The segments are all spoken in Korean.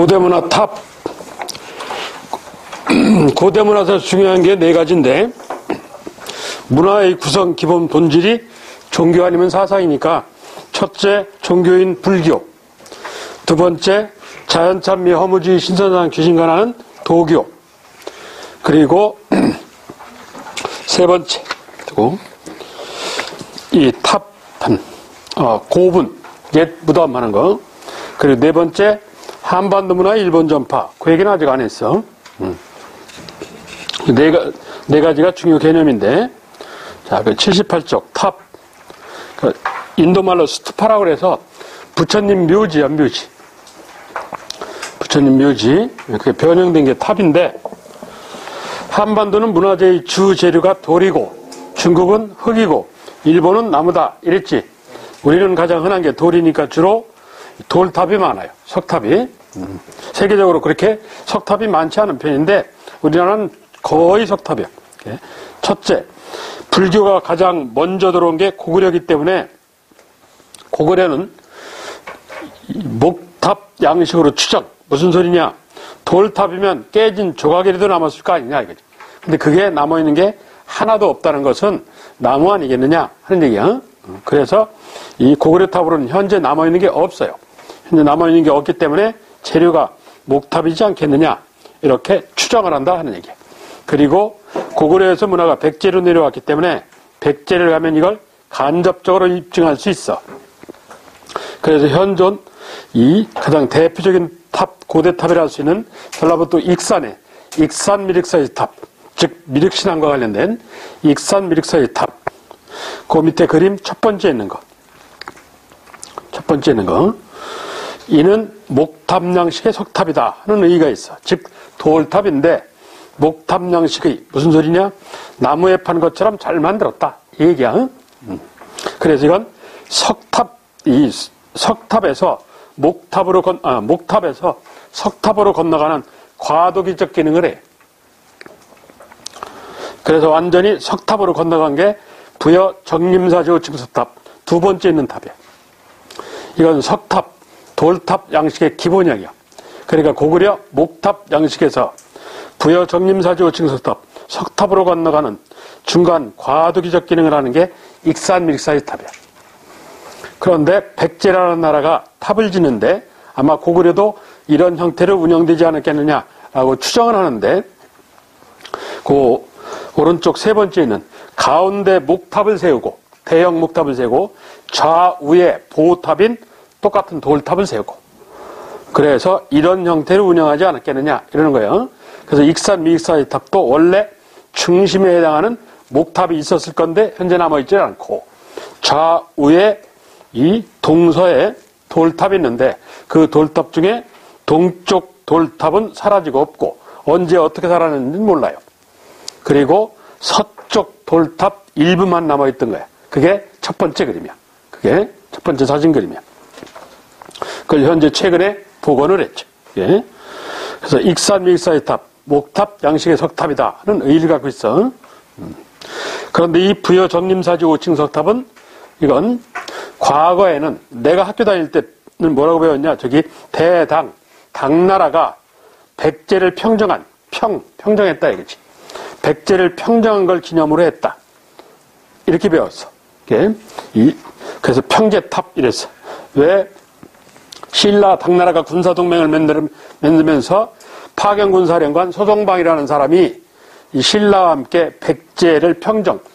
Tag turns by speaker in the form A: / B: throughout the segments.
A: 고대문화 탑. 고대문화에서 중요한 게 네 가지인데, 문화의 구성 기본 본질이 종교 아니면 사상이니까, 첫째, 종교인 불교. 두 번째, 자연찬미 허무주의 신선한 귀신관하는 도교. 그리고 세 번째, 이 탑판, 고분, 옛 무덤 하는 거. 그리고 네 번째, 한반도 문화 일본 전파. 그 얘기는 아직 안 했어. 네 가지가 중요 개념인데, 자, 그 78쪽 탑. 그 인도말로 스투파라고 그래서 부처님 묘지야, 묘지. 부처님 묘지. 그게 변형된 게 탑인데, 한반도는 문화재의 주 재료가 돌이고, 중국은 흙이고, 일본은 나무다. 이랬지. 우리는 가장 흔한 게 돌이니까 주로 돌탑이 많아요. 석탑이. 세계적으로 그렇게 석탑이 많지 않은 편인데, 우리나라는 거의 석탑이야. 첫째, 불교가 가장 먼저 들어온 게 고구려이기 때문에, 고구려는 목탑 양식으로 추정. 무슨 소리냐? 돌탑이면 깨진 조각이라도 남았을 거 아니냐, 이거지. 근데 그게 남아있는 게 하나도 없다는 것은 나무 아니겠느냐 하는 얘기야. 그래서 이 고구려 탑으로는 현재 남아있는 게 없어요. 현재 남아있는 게 없기 때문에 재료가 목탑이지 않겠느냐, 이렇게 추정을 한다 하는 얘기야. 그리고 고구려에서 문화가 백제로 내려왔기 때문에 백제를 가면 이걸 간접적으로 입증할 수 있어. 그래서 현존 이 가장 대표적인 탑, 고대탑이라 할 수 있는 전라북도 익산의 익산 미륵사의 탑, 즉 미륵신앙과 관련된 익산 미륵사의 탑. 그 밑에 그림 첫 번째 있는 거. 첫 번째 있는 거. 이는 목탑 양식의 석탑이다 하는 의의가 있어. 즉 돌탑인데 목탑 양식의 무슨 소리냐? 나무에 판 것처럼 잘 만들었다 이 얘기야. 그래서 이건 석탑에서 목탑에서 석탑으로 건너가는 과도기적 기능을 해. 그래서 완전히 석탑으로 건너간 게 부여 정림사지 5층 석탑 두 번째 있는 탑이야. 이건 석탑, 돌탑 양식의 기본형이야. 그러니까 고구려 목탑 양식에서 부여 정림사지 5층 석탑, 석탑으로 건너가는 중간 과도기적 기능을 하는 게 익산 미륵사의 탑이야. 그런데 백제라는 나라가 탑을 짓는데 아마 고구려도 이런 형태로 운영되지 않았겠느냐라고 추정을 하는데, 그 오른쪽 세 번째 있는 가운데 목탑을 세우고, 대형 목탑을 세우고 좌우에 보탑인 똑같은 돌탑을 세우고, 그래서 이런 형태로 운영하지 않았겠느냐 이러는 거예요. 그래서 익산 미륵사의 탑도 원래 중심에 해당하는 목탑이 있었을 건데 현재 남아있지 않고, 좌우에 이 동서에 돌탑이 있는데 그 돌탑 중에 동쪽 돌탑은 사라지고 없고 언제 어떻게 살았는지는 몰라요. 그리고 서쪽 돌탑 일부만 남아있던 거야. 그게 첫 번째 그림이야. 그게 첫 번째 사진 그림이야. 그걸 현재 최근에 복원을 했죠. 예. 그래서 익산 미륵사의 탑, 목탑 양식의 석탑이다 하는 의의를 갖고 있어. 그런데 이 부여 정림사지 5층 석탑은 이건 과거에는 내가 학교 다닐 때는 뭐라고 배웠냐? 저기 당나라가 백제를 평정한, 평정했다 이거지. 백제를 평정한 걸 기념으로 했다. 이렇게 배웠어. 그래서 평제탑 이랬어. 왜? 신라 당나라가 군사동맹을 맺으면서 파견군사령관 소송방이라는 사람이 이 신라와 함께 백제를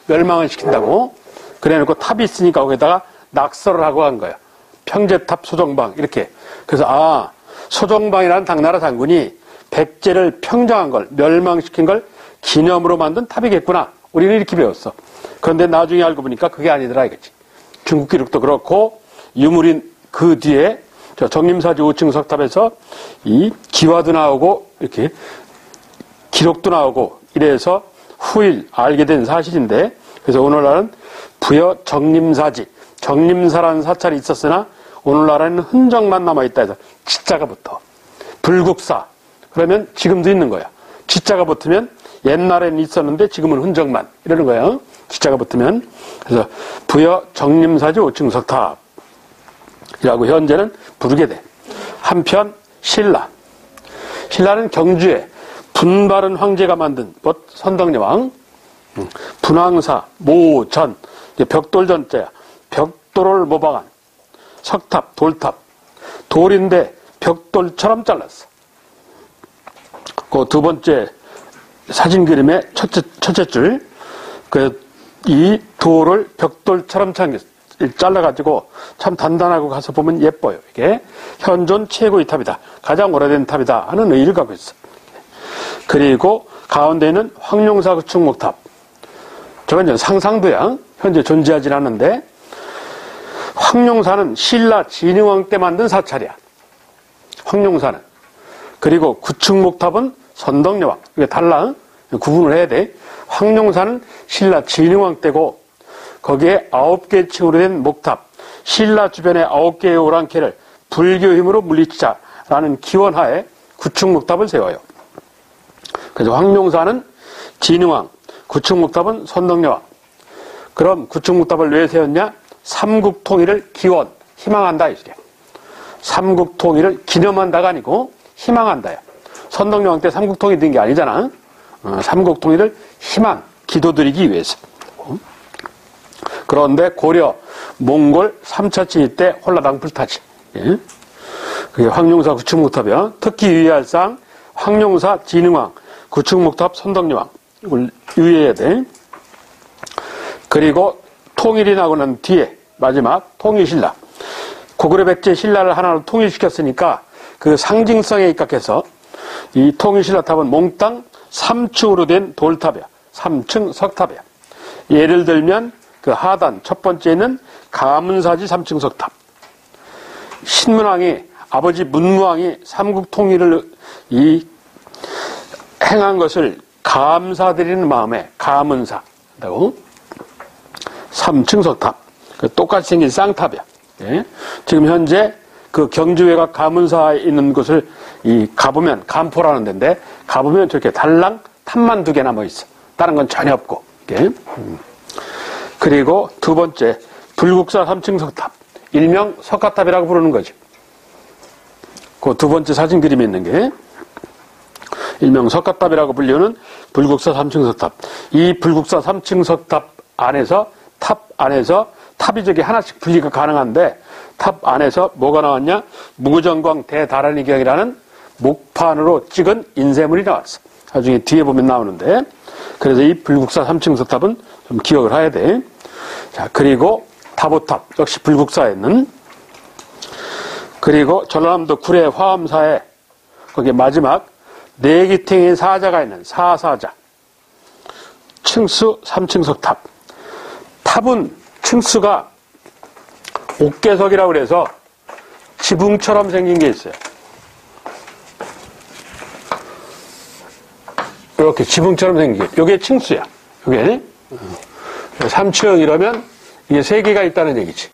A: 멸망을 시킨다고 그래놓고 탑이 있으니까 거기다가 낙서를 하고 한 거야. 평제탑 소정방 이렇게. 그래서 소정방이라는 당나라 장군이 백제를 평정한 걸, 멸망시킨 걸 기념으로 만든 탑이겠구나. 우리는 이렇게 배웠어. 그런데 나중에 알고 보니까 그게 아니더라 이거지. 중국 기록도 그렇고 유물인 그 뒤에 저 정림사지 5층 석탑에서 이 기와도 나오고 이렇게 기록도 나오고 이래서 후일 알게 된 사실인데, 그래서 오늘날은 부여 정림사지, 정림사라는 사찰이 있었으나 오늘날에는 흔적만 남아있다 해서 지자가 붙어. 불국사 그러면 지금도 있는 거야. 지자가 붙으면 옛날에는 있었는데 지금은 흔적만 이러는 거야. 지자가 붙으면. 그래서 부여 정림사지 5층 석탑이라고 현재는 부르게 돼. 한편 신라 신라는 경주에 분바른 황제가 만든 곧 선덕여왕, 분황사, 모전, 벽돌전자야. 벽돌을 모방한 석탑, 돌탑. 돌인데 벽돌처럼 잘랐어. 그 두 번째 사진 그림의 첫째 줄, 이 돌을 벽돌처럼 잘라가지고 참 단단하고 가서 보면 예뻐요. 이게 현존 최고의 탑이다. 가장 오래된 탑이다 하는 의의를 갖고 있어. 그리고 가운데 있는 황룡사 구축목탑. 저건 이제 상상도야. 현재 존재하진 않는데, 황룡사는 신라 진흥왕 때 만든 사찰이야. 황룡사는. 그리고 구축목탑은 선덕여왕. 이게 달라. 구분을 해야 돼. 황룡사는 신라 진흥왕 때고, 거기에 9개 층으로 된 목탑, 신라 주변의 9개의 오랑캐를 불교 힘으로 물리치자라는 기원하에 구축목탑을 세워요. 그래서 황룡사는 진흥왕, 구축목탑은 선덕여왕. 그럼 구축목탑을 왜 세웠냐? 삼국통일을 기원, 희망한다 이게. 삼국통일을 기념한다가 아니고 희망한다야. 선덕여왕 때 삼국통일이 된 게 아니잖아. 삼국통일을 희망, 기도드리기 위해서. 그런데 고려, 몽골 3차 침입 때 홀라당 불타지. 예? 그게 황룡사 구축목탑이야. 특히 유의할 사항, 황룡사 진흥왕, 구축목탑 선덕여왕. 이걸 유의해야 돼. 그리고 통일이 나고 난 뒤에 마지막 통일신라. 고구려 백제 신라를 하나로 통일시켰으니까 그 상징성에 입각해서 이 통일신라탑은 몽땅 3층으로 된 돌탑이야. 3층 석탑이야. 예를 들면 그 하단 첫 번째는 가문사지 3층 석탑. 신문왕이 아버지 문무왕이 삼국통일을 행한 것을 감사드리는 마음에 가문사 한다고. 3층 석탑. 똑같이 생긴 쌍탑이야. 예? 지금 현재 그 경주회가 가문사에 있는 곳을 가보면 간포라는 데인데, 가보면 저렇게 달랑 탑만 2개 남아 있어. 다른 건 전혀 없고. 예? 그리고 두 번째 불국사 3층 석탑. 일명 석가탑이라고 부르는 거죠. 그 두 번째 사진 그림에 있는 게 일명 석가탑이라고 불리는 불국사 3층 석탑. 이 불국사 3층 석탑 안에서 탑이 저기 하나씩 분리가 가능한데, 탑 안에서 뭐가 나왔냐? 무구정광 대다라니경이라는 목판으로 찍은 인쇄물이 나왔어. 나중에 뒤에 보면 나오는데, 그래서 이 불국사 3층 석탑은 좀 기억을 해야 돼. 자, 그리고 다보탑 역시 불국사에 있는. 그리고 전라남도 구례 화엄사에 거기 마지막 내기탱의 사자가 있는 사사자. 층수 3층 석탑. 탑은 층수가 옥계석이라고 그래서 지붕처럼 생긴 게 있어요. 이렇게 지붕처럼 생긴 게. 이게 층수야. 이게 3층 이러면 이게 3개가 있다는 얘기지.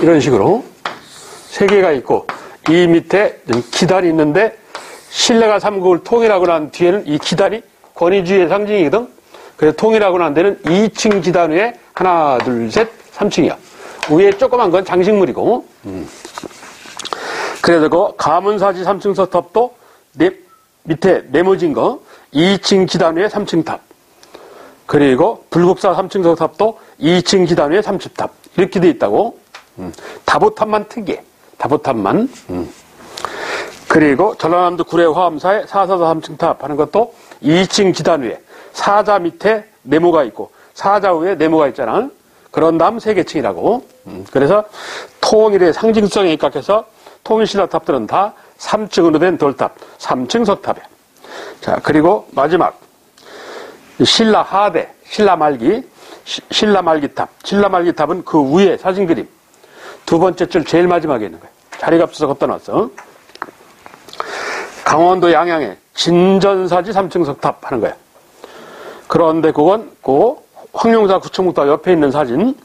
A: 이런 식으로 3개가 있고, 이 밑에 기단이 있는데, 신라가 삼국을 통일하고 난 뒤에는 이 기단이 권위주의의 상징이거든. 그래서 통일하고 난 데는 2층 기단 위에 하나, 둘, 셋, 3층이야. 위에 조그만 건 장식물이고. 그래서 그 가문사지 3층 석탑도 밑에 네모진 거 2층 기단 위에 3층 탑. 그리고 불국사 3층 석탑도 2층 기단 위에 3층 탑. 이렇게 돼 있다고. 다보탑만 특이해. 다보탑만. 그리고 전라남도 구례 화엄사에 사사사 3층 탑 하는 것도 2층 기단 위에 사자 밑에 네모가 있고 사자 위에 네모가 있잖아. 그런 다음 3개층이라고. 그래서 통일의 상징성에 입각해서 통일신라탑들은 다 3층으로 된 돌탑, 3층 석탑이야. 자, 그리고 마지막 신라 하대, 신라 말기, 신라 말기탑. 신라 말기탑은 그 위에 사진 그림. 두 번째 줄 제일 마지막에 있는 거야. 자리가 없어서 걷다 놨어. 강원도 양양에 진전사지 3층 석탑 하는 거야. 그런데 그건 그 황룡사 구축목탑 옆에 있는 사진.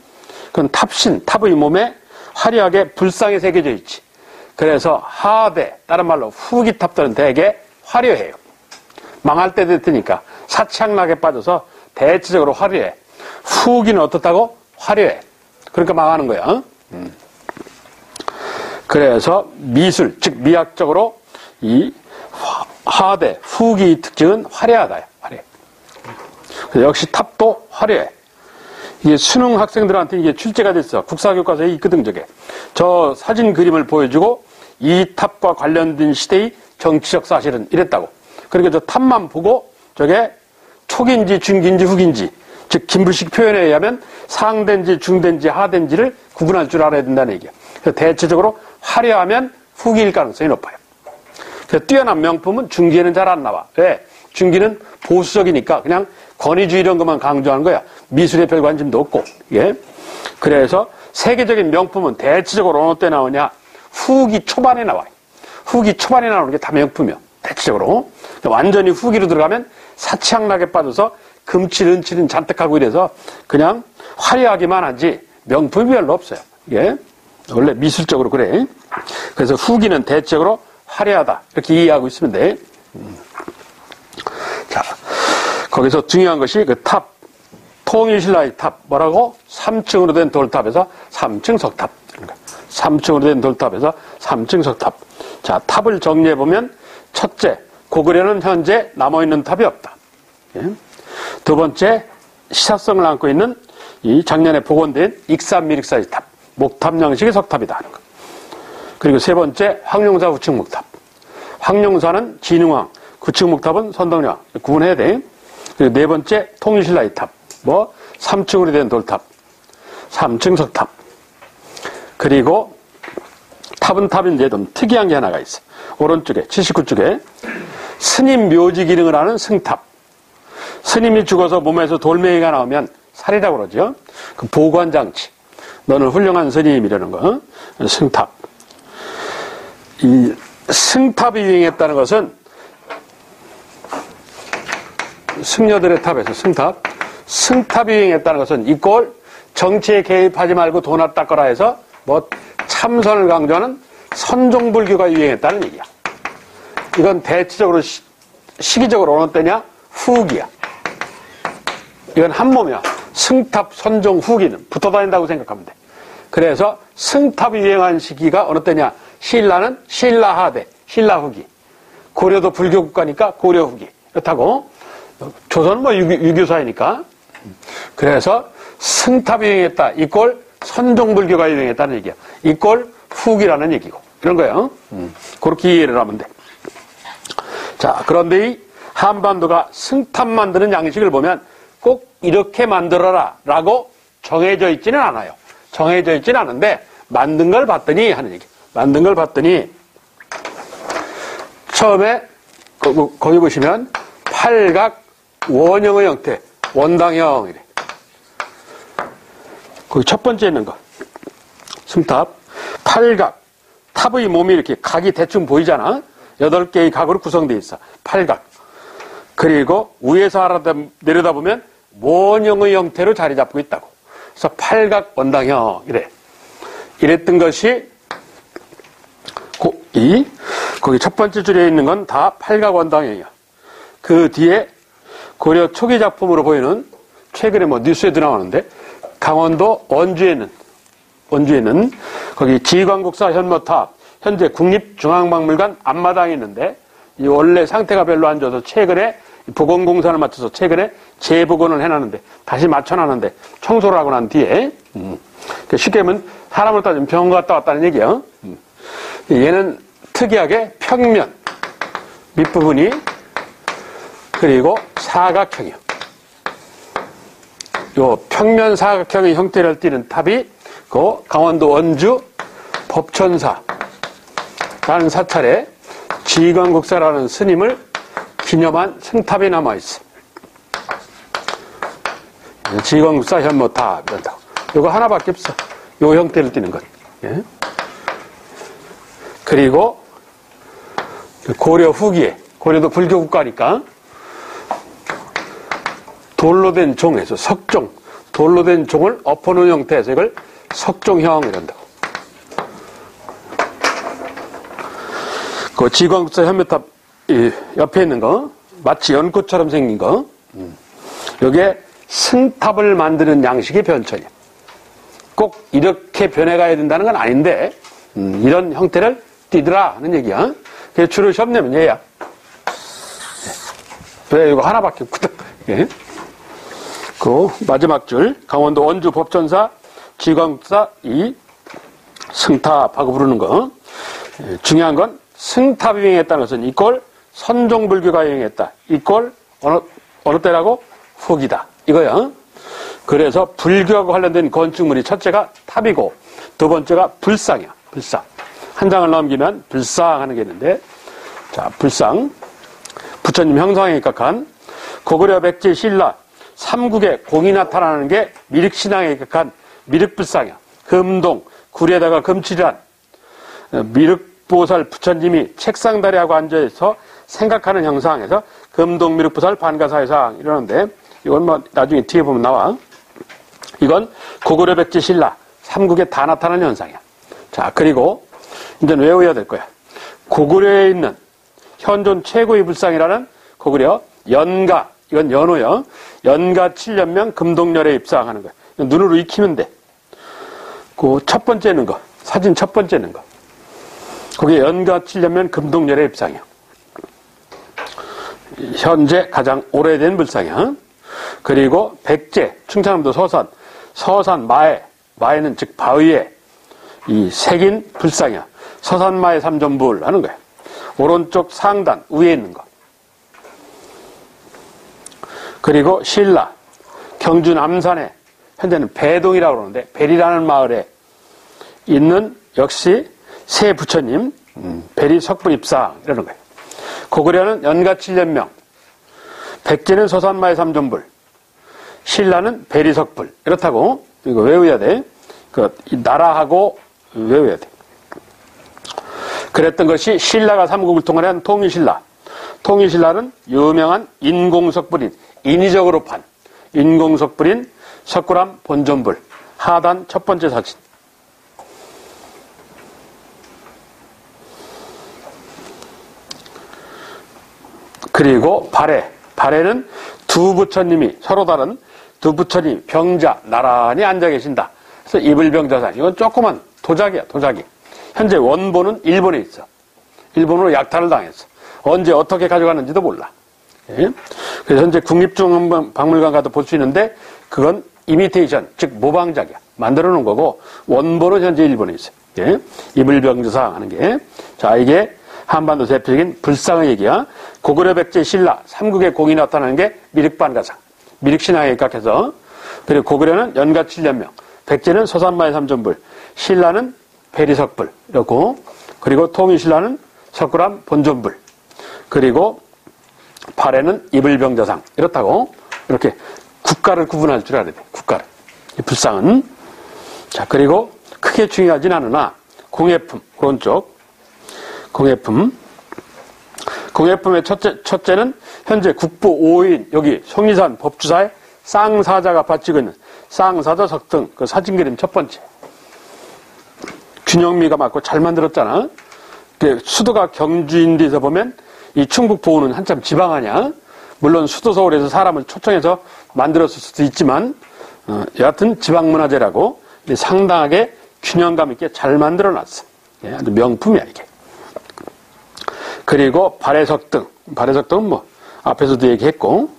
A: 그건 탑신, 탑의 몸에 화려하게 불상이 새겨져 있지. 그래서 하대, 다른 말로 후기탑들은 되게 화려해요. 망할 때 됐으니까 사창락에 빠져서 대체적으로 화려해. 후기는 어떻다고? 화려해. 그러니까 망하는 거야. 그래서 미술, 즉 미학적으로 이 하대, 후기 특징은 화려하다요. 화려해. 역시 탑도 화려해. 이게 수능 학생들한테 이게 출제가 됐어. 국사교과서에 있거든, 저게. 저 사진 그림을 보여주고 이 탑과 관련된 시대의 정치적 사실은 이랬다고. 그러니까 저 탑만 보고 저게 초기인지 중기인지 후기인지, 즉 김부식 표현에 의하면 상대인지 중대인지 하대인지를 구분할 줄 알아야 된다는 얘기야. 그래서 대체적으로 화려하면 후기일 가능성이 높아요. 그래서 뛰어난 명품은 중기에는 잘 안 나와. 왜? 중기는 보수적이니까 그냥 권위주의 이런 것만 강조하는 거야. 미술에 별 관심도 없고. 예? 그래서 세계적인 명품은 대체적으로 어느 때 나오냐? 후기 초반에 나와요. 후기 초반에 나오는 게 다 명품이요. 대체적으로. 완전히 후기로 들어가면 사치학락에 빠져서 금칠, 은칠은 잔뜩 하고 이래서 그냥 화려하기만 하지 명품이 별로 없어요. 예? 원래 미술적으로 그래. 그래서 후기는 대체적으로 화려하다. 이렇게 이해하고 있으면 돼. 자, 거기서 중요한 것이 그 탑, 통일신라의 탑, 뭐라고? 3층으로 된 돌탑에서 3층 석탑. 3층으로 된 돌탑에서 3층 석탑. 자, 탑을 정리해보면, 첫째, 고구려는 현재 남아있는 탑이 없다. 예? 두 번째, 시사성을 안고 있는 이 작년에 복원된 익산미륵사의 탑, 목탑 양식의 석탑이다 하는 것. 그리고 세 번째, 황룡사 후층목탑. 황룡사는 진흥왕, 후층목탑은 선덕여왕. 구분해야 돼. 그리고 네 번째, 통일신라의 탑. 3층으로 된 돌탑. 3층 석탑. 그리고 탑은 탑인데 좀 특이한 게 하나가 있어. 오른쪽에, 79쪽에 스님 묘지 기능을 하는 승탑. 스님이 죽어서 몸에서 돌멩이가 나오면 살이라고 그러죠. 그 보관장치. 너는 훌륭한 스님이라는 거. 승탑. 이 승탑이 유행했다는 것은 승려들의 탑에서 승탑이 유행했다는 것은 이꼴 정치에 개입하지 말고 돈 닦아라 해서 참선을 강조하는 선종불교가 유행했다는 얘기야. 이건 대체적으로 시기적으로 어느 때냐? 후기야. 이건 한 몸이야. 승탑, 선종, 후기는 붙어 다닌다고 생각하면 돼. 그래서 승탑이 유행한 시기가 어느 때냐? 신라는 신라하대, 신라후기. 고려도 불교 국가니까 고려후기. 그렇다고. 조선은 유교사이니까. 그래서 승탑이 유행했다. 이꼴 선종불교가 유행했다는 얘기야. 이꼴 후기라는 얘기고. 이런 거예요. 그렇게 이해를 하면 돼. 자, 그런데 이 한반도가 승탑 만드는 양식을 보면 꼭 이렇게 만들어라 라고 정해져 있지는 않아요. 정해져 있지는 않은데 만든 걸 봤더니 하는 얘기. 만든 걸 봤더니 처음에 거기 보시면 팔각 원형의 형태, 원당형 이래. 거기 첫 번째 있는 거. 승탑. 팔각. 탑의 몸이 이렇게 각이 대충 보이잖아. 8개의 각으로 구성되어 있어. 팔각. 그리고 위에서 내려다보면 원형의 형태로 자리 잡고 있다고. 그래서 팔각 원당형 이래. 이랬던 것이 거기 첫 번째 줄에 있는 건 다 팔각 원당형이야. 그 뒤에 고려 초기 작품으로 보이는 최근에 뉴스에도 나오는데 강원도 원주에 있는 거기 지광국사 현모탑 현재 국립중앙박물관 앞마당에 있는데 이 원래 상태가 별로 안 좋아서 최근에 복원공사를 마쳐서 최근에 재복원을 해놨는데 다시 맞춰놨는데 청소를 하고 난 뒤에 쉽게 하면 사람을 따지면 병원 갔다 왔다는 얘기야. 얘는 특이하게 평면 밑부분이 그리고 사각형이요. 요 평면 사각형의 형태를 띠는 탑이 그 강원도 원주 법천사라는 사찰에 지광국사라는 스님을 기념한 승탑이 남아있어. 지광국사 현모탑 이런다고. 요거 하나밖에 없어. 요 형태를 띠는 것. 예? 그리고 고려 후기에 고려도 불교 국가니까 돌로 된 종에서 석종, 돌로 된 종을 엎어놓은 형태에서 이걸 석종형 이란다고. 그 지광국사 현모탑 옆에 있는 거, 마치 연꽃처럼 생긴 거, 이게 승탑을 만드는 양식의 변천이야. 꼭 이렇게 변해가야 된다는 건 아닌데, 이런 형태를 띠더라 하는 얘기야. 그래서 주로 시험 내면 얘야. 왜 이거 하나밖에 없거든. 예. 그 마지막 줄 강원도 원주 법전사 지광사 이 승탑하고 부르는 거. 예, 중요한 건 승탑이 유행했다는 것은 이꼴 선종불교가 유행했다. 이꼴 어느 때라고? 후기다. 이거야. 그래서 불교하고 관련된 건축물이 첫째가 탑이고 두 번째가 불상이야. 불상. 한 장을 넘기면 불상 하는 게 있는데, 자, 불상. 부처님 형상에 입각한 고구려 백제 신라 삼국의 공이 나타나는 게 미륵신앙에 입각한 미륵불상이야. 금동, 굴에다가 금칠한 미륵보살 부처님이 책상다리하고 앉아서 생각하는 형상에서 금동 미륵보살 반가사의상 이러는데, 이건 뭐 나중에 뒤에 보면 나와. 이건 고구려 백제 신라 삼국에 다 나타나는 현상이야. 자, 그리고 이제는 외워야 될 거야. 고구려에 있는 현존 최고의 불상이라는 고구려 연가, 이건 연호요. 연가 7년명 금동열에 입상하는 거야. 눈으로 익히면 돼. 그 첫 번째 있는 거, 사진 첫 번째 있는 거. 그게 연가 7년명 금동열에 입상이야. 현재 가장 오래된 불상이야. 그리고 백제, 충청남도 서산 마에는 즉 바위에 이 색인 불상이야. 서산마의 삼존불 하는 거야. 오른쪽 상단 위에 있는 거. 그리고 신라 경주 남산에 현재는 배동이라고 그러는데 배리라는 마을에 있는 역시 새 부처님 배리 석불 입상 이러는 거예요. 고구려는 연가 7년명, 백제는 서산마의 삼존불, 신라는 배리석불. 이렇다고 이거 외워야 돼. 그 나라하고 외워야 돼. 그랬던 것이 신라가 삼국을 통일한 통일신라. 통일신라는 유명한 인공석불인, 인위적으로 판 인공석불인 석굴암 본존불. 하단 첫 번째 사진. 그리고 발해는 두 부처님이 서로 다른 두 부처님 병자 나란히 앉아 계신다. 그래서 이불병자상. 이건 조그만 도자기야, 도자기. 현재 원본은 일본에 있어. 일본으로 약탈을 당했어. 언제 어떻게 가져갔는지도 몰라. 예? 그래서 현재 국립중앙박물관 가도 볼 수 있는데 그건 이미테이션, 즉 모방작이야. 만들어 놓은 거고 원본은 현재 일본에 있어. 예? 이불병자상 하는 게. 자, 이게 한반도 대표적인 불상의 얘기야. 고구려 백제 신라 삼국의 공이 나타나는 게 미륵반가상. 미륵신앙에 입각해서. 그리고 고구려는 연가 7년명, 백제는 서산마의 삼존불, 신라는 배리석불 이렇고, 그리고 통일신라는 석굴암 본존불, 그리고 발해는 이불병자상 이렇다고 이렇게 국가를 구분할 줄 알아야 돼. 국가를. 이 불상은. 자, 그리고 크게 중요하진 않으나 공예품 오른쪽 공예품의 첫째는 현재 국보 5인 여기 송리산 법주사에 쌍사자가 바치고 있는 쌍사자 석등 그 사진 그림 첫 번째. 균형미가 맞고 잘 만들었잖아. 수도가 경주인데서 보면 이 충북 보은은 한참 지방 아니야. 물론 수도 서울에서 사람을 초청해서 만들었을 수도 있지만 여하튼 지방문화재라고 상당하게 균형감 있게 잘 만들어놨어. 예, 아주 명품이야 이게. 그리고 발해석등은 뭐 앞에서도 얘기했고,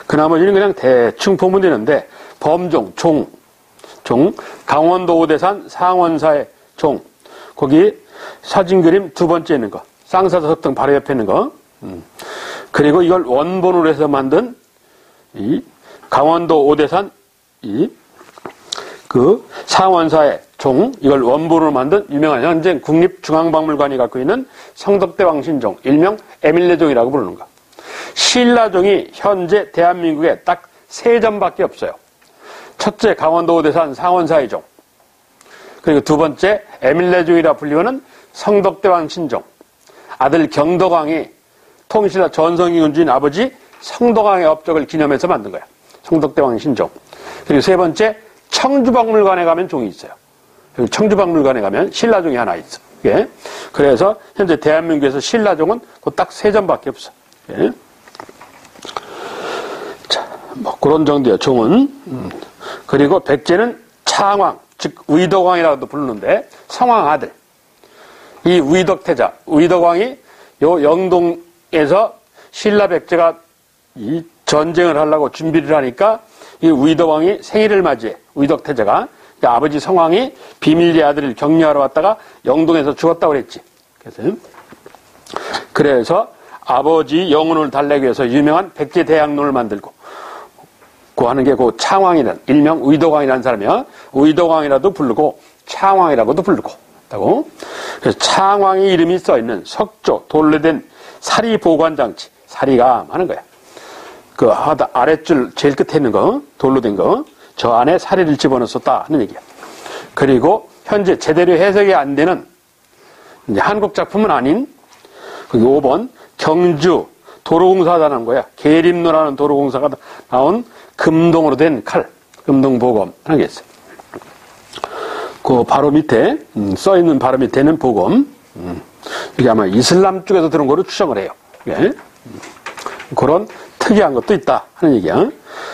A: 그 나머지는 그냥 대충 보면 되는데 범종, 종 강원도 오대산 상원사의 종, 거기 사진 그림 두 번째 있는 거, 쌍사석등 바로 옆에 있는 거. 그리고 이걸 원본으로 해서 만든 이 강원도 오대산 그 상원사의 종, 이걸 원본으로 만든 유명한 현재 국립중앙박물관이 갖고 있는 성덕대왕 신종, 일명 에밀레종이라고 부르는 거. 신라종이 현재 대한민국에 딱 3점밖에 없어요. 첫째 강원도 오대산 상원사의 종, 그리고 두 번째 에밀레종이라 불리우는 성덕대왕 신종. 아들 경덕왕이 통신라 전성기 군주인 아버지 성덕왕의 업적을 기념해서 만든 거야. 성덕대왕 신종. 그리고 세 번째 청주박물관에 가면 종이 있어요. 청주박물관에 가면 신라종이 하나 있어. 예. 그래서 현재 대한민국에서 신라종은 딱 3점밖에 없어. 예. 자, 뭐 그런 정도야 종은. 그리고 백제는 창왕, 즉 의덕왕이라고도 부르는데 성왕 아들. 이 의덕태자, 의덕왕이 요 영동에서 신라 백제가 이 전쟁을 하려고 준비를 하니까 이 우이덕왕이 생일을 맞이해. 우이덕 태자가 아버지 성왕이 비밀리에 아들을 격려하러 왔다가 영동에서 죽었다고 그랬지. 그래서 아버지 영혼을 달래기 위해서 유명한 백제대학론을 만들고 그 하는 게 그 창왕이라는 일명 우이덕왕이라는 사람이야. 우이덕왕이라도 부르고 창왕이라고도 부르고 있다고. 그래서 창왕의 이름이 써 있는 석조 돌로 된 사리 보관장치, 사리감 하는 거야. 그 아랫줄 제일 끝에 있는 거 돌로 된 거 저 안에 사리를 집어넣었다 하는 얘기야. 그리고 현재 제대로 해석이 안 되는 이제 한국 작품은 아닌 5번 경주 도로공사다는 거야. 계림노라는 도로공사가 나온 금동으로 된 칼, 금동보검 하는 게 있어요. 그 바로 밑에 써 있는 바로 밑에는 보검. 이게 아마 이슬람 쪽에서 들은 거로 추정을 해요. 예. 그런 특이한 것도 있다 하는 얘기야.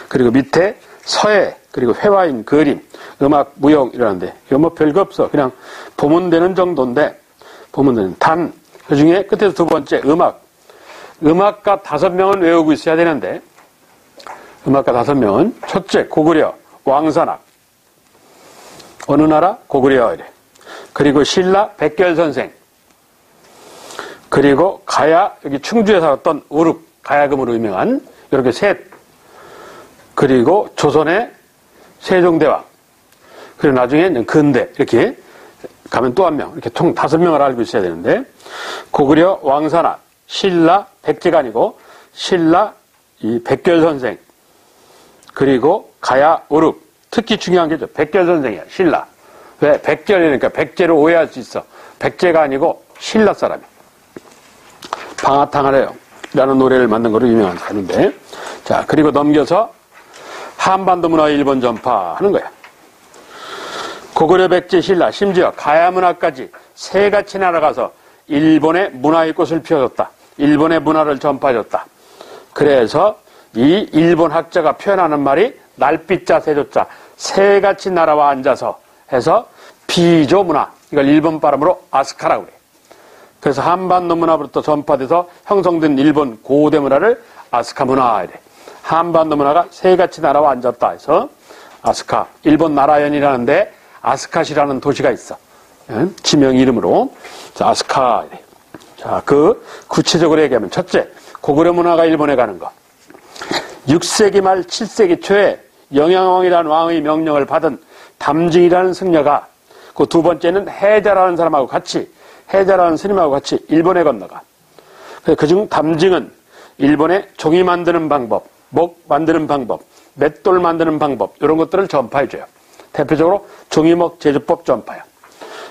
A: 그리고 밑에 서예, 그리고 회화인, 그림, 음악, 무용 이러는데 이거 뭐 별거 없어. 그냥 보면 되는 정도인데 보면 되는 단, 그 중에 끝에서 두 번째 음악. 음악가 5명은 외우고 있어야 되는데 음악가 5명은 첫째 고구려, 왕산악. 어느 나라? 고구려 이래. 그리고 신라, 백결선생. 그리고 가야, 여기 충주에 살았던 우륵, 가야금으로 유명한 이렇게 셋. 그리고 조선의 세종대왕. 그리고 나중에 근대 이렇게 가면 또 한 명. 이렇게 총 5명을 알고 있어야 되는데 고구려, 왕산악, 신라, 백제가 아니고 신라, 이 백결선생. 그리고 가야, 우륵. 특히 중요한 게죠. 백결선생이야. 신라. 왜? 백결이니까 백제로 오해할 수 있어. 백제가 아니고 신라 사람이야. 방아탕을 해요. 라는 노래를 만든 거로 유명한 사람인데. 자, 그리고 넘겨서 한반도 문화 일본 전파하는 거야. 고구려, 백제, 신라, 심지어 가야 문화까지 세 가지 나라가서 일본의 문화의 꽃을 피워줬다. 일본의 문화를 전파해줬다. 그래서 이 일본 학자가 표현하는 말이 날빛자, 세조자 세 가지 나라와 앉아서 해서 비조 문화, 이걸 일본 발음으로 아스카라고 그래. 그래서 한반도 문화부터 전파돼서 형성된 일본 고대 문화를 아스카 문화 이래. 한반도 문화가 세 가지 나라와 앉았다 해서 아스카, 일본 나라현이라는데 아스카시라는 도시가 있어. 지명 이름으로. 자, 아스카 이래. 자, 그 구체적으로 얘기하면 첫째, 고구려 문화가 일본에 가는 거. 6세기 말 7세기 초에 영양왕이라는 왕의 명령을 받은 담징이라는 승려가 그 두 번째는 해자라는 사람하고 같이 해자라는 스님하고 같이 일본에 건너가. 그중 담징은 일본의 종이 만드는 방법, 목 만드는 방법, 맷돌 만드는 방법 이런 것들을 전파해줘요. 대표적으로 종이목 제조법 전파요.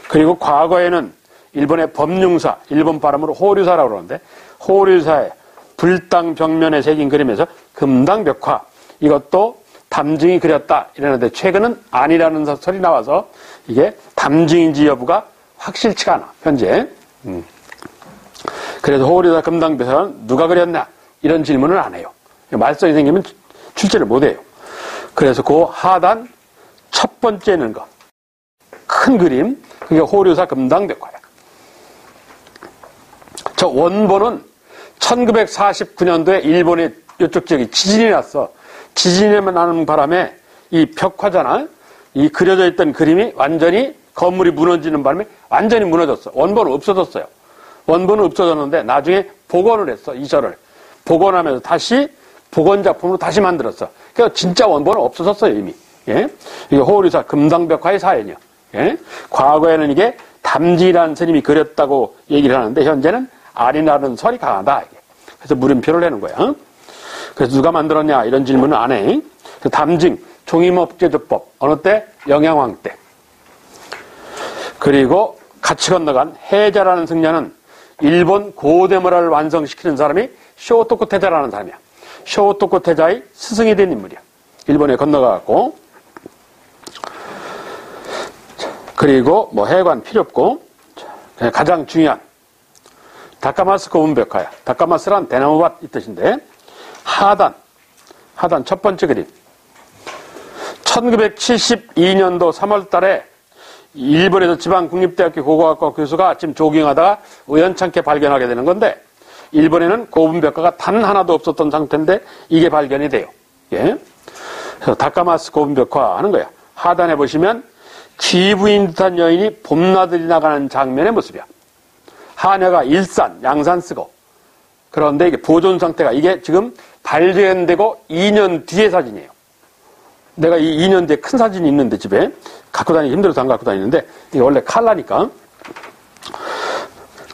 A: 그리고 과거에는 일본의 법융사, 일본 발음으로 호류사라고 그러는데 호류사의 불당 벽면에 새긴 그림에서 금당벽화 이것도 담징이 그렸다 이러는데 최근은 아니라는 설이 나와서 이게 담징인지 여부가 확실치가 않아 현재. 그래서 호류사 금당벽화는 누가 그렸나 이런 질문을 안 해요. 말썽이 생기면 출제를 못 해요. 그래서 그 하단 첫 번째 있는 거 큰 그림 그게 호류사 금당벽화야. 저 원본은 1949년도에 일본의 이쪽 지역에 지진이 났어. 지진이 나는 바람에 이 벽화잖아. 이 그려져 있던 그림이 완전히 건물이 무너지는 바람에 완전히 무너졌어. 원본은 없어졌어요. 원본은 없어졌는데 나중에 복원을 했어. 이 절을. 복원하면서 다시 복원 작품으로 다시 만들었어. 그러니까 진짜 원본은 없어졌어요. 이미. 예? 이게 호류사 금당벽화의 사연이요. 예? 과거에는 이게 담지라는 스님이 그렸다고 얘기를 하는데 현재는 아니라는 설이 강하다. 이게. 그래서 물음표를 내는 거야. 그래서 누가 만들었냐 이런 질문은 안 해. 담징, 종이목제조법 어느 때? 영양왕 때. 그리고 같이 건너간 해자라는 승려는 일본 고대 문화를 완성시키는 사람이 쇼토쿠 태자라는 사람이야. 쇼토쿠 태자의 스승이 된 인물이야. 일본에 건너가고 그리고 뭐 해관 필요 없고 가장 중요한 다카마스 고문벽화야. 다카마스란 대나무밭 이 뜻인데 하단 첫 번째 그림 1972년도 3월 달에 일본에서 지방국립대학교 고고학과 교수가 아침 조깅하다가 우연찮게 발견하게 되는 건데 일본에는 고분벽화가 단 하나도 없었던 상태인데 이게 발견이 돼요. 예. 그래서 다카마스 고분벽화 하는 거야. 하단에 보시면 기부인 듯한 여인이 봄나들이 나가는 장면의 모습이야. 하녀가 일산, 양산 쓰고. 그런데 이게 보존 상태가 이게 지금 발견되고 2년 뒤의 사진이에요. 내가 이 2년 뒤에 큰 사진이 있는데 집에 갖고 다니기 힘들어서 안 갖고 다니는데 이게 원래 칼라니까.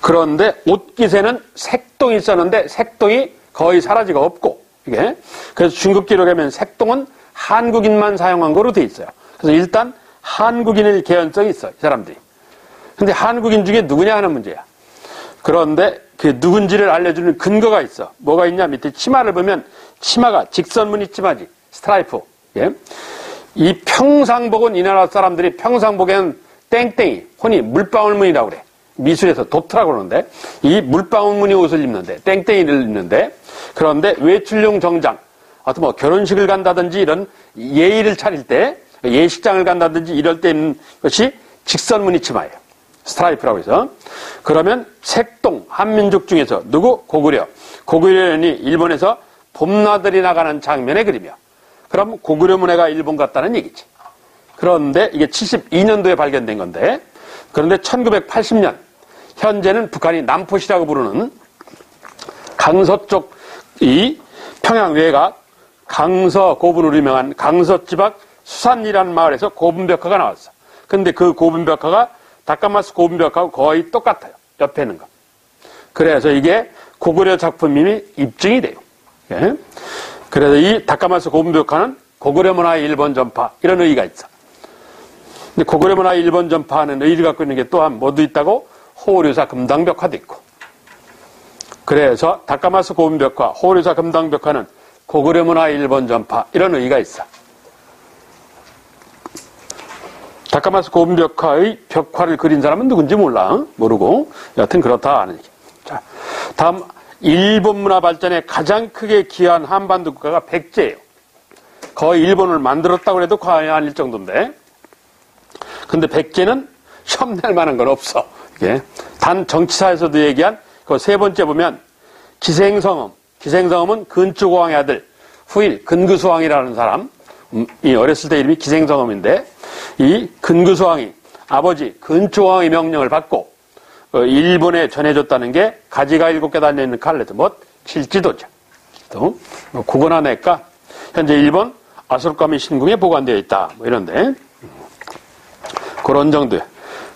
A: 그런데 옷깃에는 색동이 있었는데 색동이 거의 사라지고 없고 이게 그래서 중국 기록에 보면 색동은 한국인만 사용한 거로 돼 있어요. 그래서 일단 한국인의 개연성이 있어요. 이 사람들이. 근데 한국인 중에 누구냐 하는 문제야. 그런데 그 누군지를 알려주는 근거가 있어. 뭐가 있냐? 밑에 치마를 보면 치마가 직선무늬 치마지. 스트라이프. 예? 이 평상복은 이 나라 사람들이 평상복에는 땡땡이, 혼이 물방울무늬라고 그래. 미술에서 도트라고 그러는데 이 물방울무늬 옷을 입는데 땡땡이를 입는데 그런데 외출용 정장 어떤 뭐 결혼식을 간다든지 이런 예의를 차릴 때 예식장을 간다든지 이럴 때 입는 것이 직선무늬 치마예요. 스트라이프라고 해서. 그러면 색동 한민족 중에서 누구? 고구려. 고구려인이 일본에서 봄나들이 나가는 장면의 그림이야. 그럼 고구려 문화가 일본 같다는 얘기지. 그런데 이게 72년도에 발견된 건데 그런데 1980년 현재는 북한이 남포시라고 부르는 강서 쪽 이 평양 외곽 강서 고분으로 유명한 강서 지방 수산이라는 마을에서 고분벽화가 나왔어. 근데 그 고분벽화가 다카마스 고분벽화하고 거의 똑같아요. 옆에 있는 거. 그래서 이게 고구려 작품임이 입증이 돼요. 예? 그래서 이 다카마스 고분벽화는 고구려 문화의 일본 전파 이런 의의가 있어. 근데 고구려 문화의 일본 전파하는 의의를 갖고 있는 게 또한 뭐도 있다고? 호류사 금당벽화도 있고. 그래서 다카마스 고분벽화, 호류사 금당벽화는 고구려 문화의 일본 전파 이런 의의가 있어. 다카마스 고분벽화의 벽화를 그린 사람은 누군지 몰라. 모르고. 여하튼 그렇다 하는 얘기. 자, 다음 일본 문화 발전에 가장 크게 기여한 한반도 국가가 백제예요. 거의 일본을 만들었다고 해도 과언이 아닐 정도인데. 근데 백제는 첨낼 만한 건 없어. 이게 단 정치사에서도 얘기한 그 세 번째 보면 기생성음. 기생성음은 근초고왕의 아들 후일 근구수왕이라는 사람. 이 어렸을 때 이름이 기생성음인데 이 근구수왕이 아버지 근초왕의 명령을 받고 일본에 전해줬다는 게 가지가 7개 달려있는 칼레트 뭐 칠지도죠. 또 국어나 내과 현재 일본 아솔카미 신궁에 보관되어 있다. 뭐 이런데 그런 정도예요.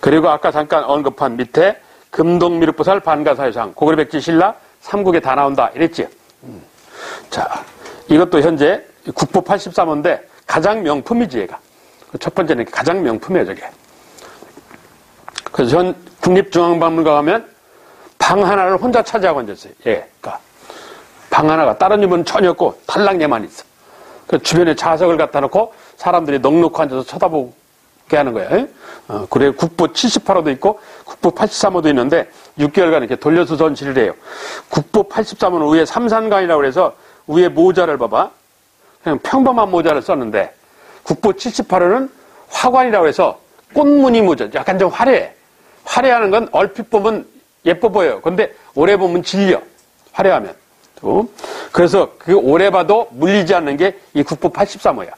A: 그리고 아까 잠깐 언급한 밑에 금동미륵보살 반가사유상 고구려 백제 신라 3국에 다 나온다 이랬지. 자, 이것도 현재 국보 83호인데 가장 명품이지 얘가. 첫 번째는 가장 명품이에요 저게. 그래서 전 국립중앙박물관 가면 방 하나를 혼자 차지하고 앉았어요. 얘가. 방 하나가 다른 집은 전혀 없고 탈락 얘만 있어. 그 주변에 자석을 갖다 놓고 사람들이 넉넉히 앉아서 쳐다보게 하는 거야. 그래 국보 78호도 있고 국보 83호도 있는데 6개월간 이렇게 돌려서 전시를 해요. 국보 83호는 위에 삼산강이라고 해서 위에 모자를 봐봐. 그냥 평범한 모자를 썼는데 국보 78호는 화관이라고 해서 꽃무늬 모자. 약간 좀 화려해. 화려하는 건 얼핏 보면 예뻐 보여요. 근데 오래 보면 질려. 화려하면. 또. 그래서 그 오래 봐도 물리지 않는 게 이 국보 83호야.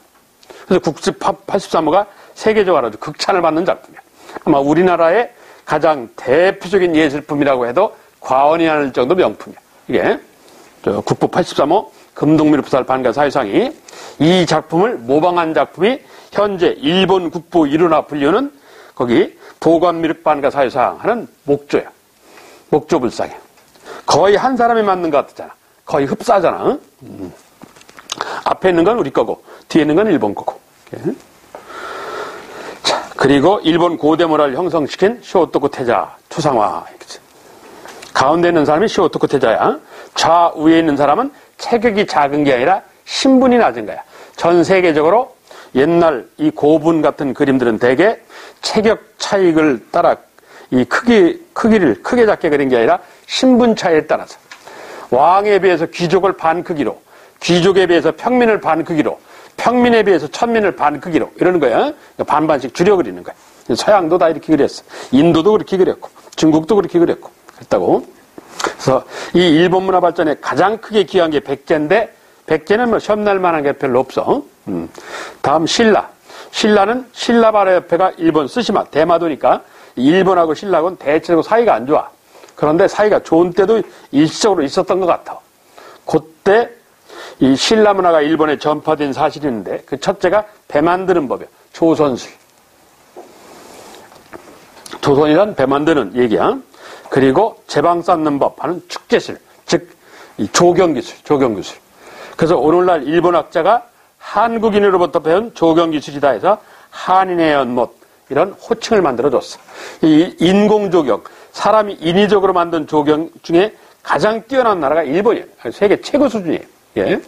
A: 그래서 국보 83호가 세계적으로 아주 극찬을 받는 작품이야. 아마 우리나라의 가장 대표적인 예술품이라고 해도 과언이 아닐 정도 명품이야. 이게 국보 83호 금동미륵보살 반가사유상이 이 작품을 모방한 작품이 현재 일본 국보 1호나 불리는 거기 도관미륵 반가사유상 하는 목조야. 목조불상이야. 거의 한 사람이 만든 것 같잖아. 거의 흡사하잖아. 앞에 있는 건 우리 거고 뒤에 있는 건 일본 거고. 자, 그리고 일본 고대 문화를 형성시킨 쇼토쿠 태자 투상화. 가운데 있는 사람이 쇼토쿠 태자야. 좌우에 있는 사람은 체격이 작은 게 아니라 신분이 낮은 거야. 전 세계적으로 옛날 이 고분 같은 그림들은 대개 체격 차익을 따라 이 크기를 크게 작게 그린 게 아니라 신분 차이에 따라서 왕에 비해서 귀족을 반 크기로, 귀족에 비해서 평민을 반 크기로, 평민에 비해서 천민을 반 크기로 이러는 거야. 반반씩 줄여 그리는 거야. 서양도 다 이렇게 그렸어. 인도도 그렇게 그렸고 중국도 그렇게 그렸고 그랬다고. 그래서 이 일본 문화 발전에 가장 크게 기여한 게 백제인데, 백제는 뭐 시험 날 만한 게 별로 없어. 다음 신라. 신라는 신라바라협회가 일본 쓰시마, 대마도니까 일본하고 신라하고는 대체적으로 사이가 안 좋아. 그런데 사이가 좋은 때도 일시적으로 있었던 것 같아. 그때 이 신라 문화가 일본에 전파된 사실이 있는데, 그 첫째가 배 만드는 법이야. 조선술. 조선이란 배 만드는 얘기야. 그리고 제방 쌓는 법 하는 축제술, 즉 이 조경기술. 그래서 오늘날 일본학자가 한국인으로부터 배운 조경기술이다 해서 한인의 연못 이런 호칭을 만들어줬어. 이 인공조경, 사람이 인위적으로 만든 조경 중에 가장 뛰어난 나라가 일본이에요. 세계 최고 수준이에요. 예.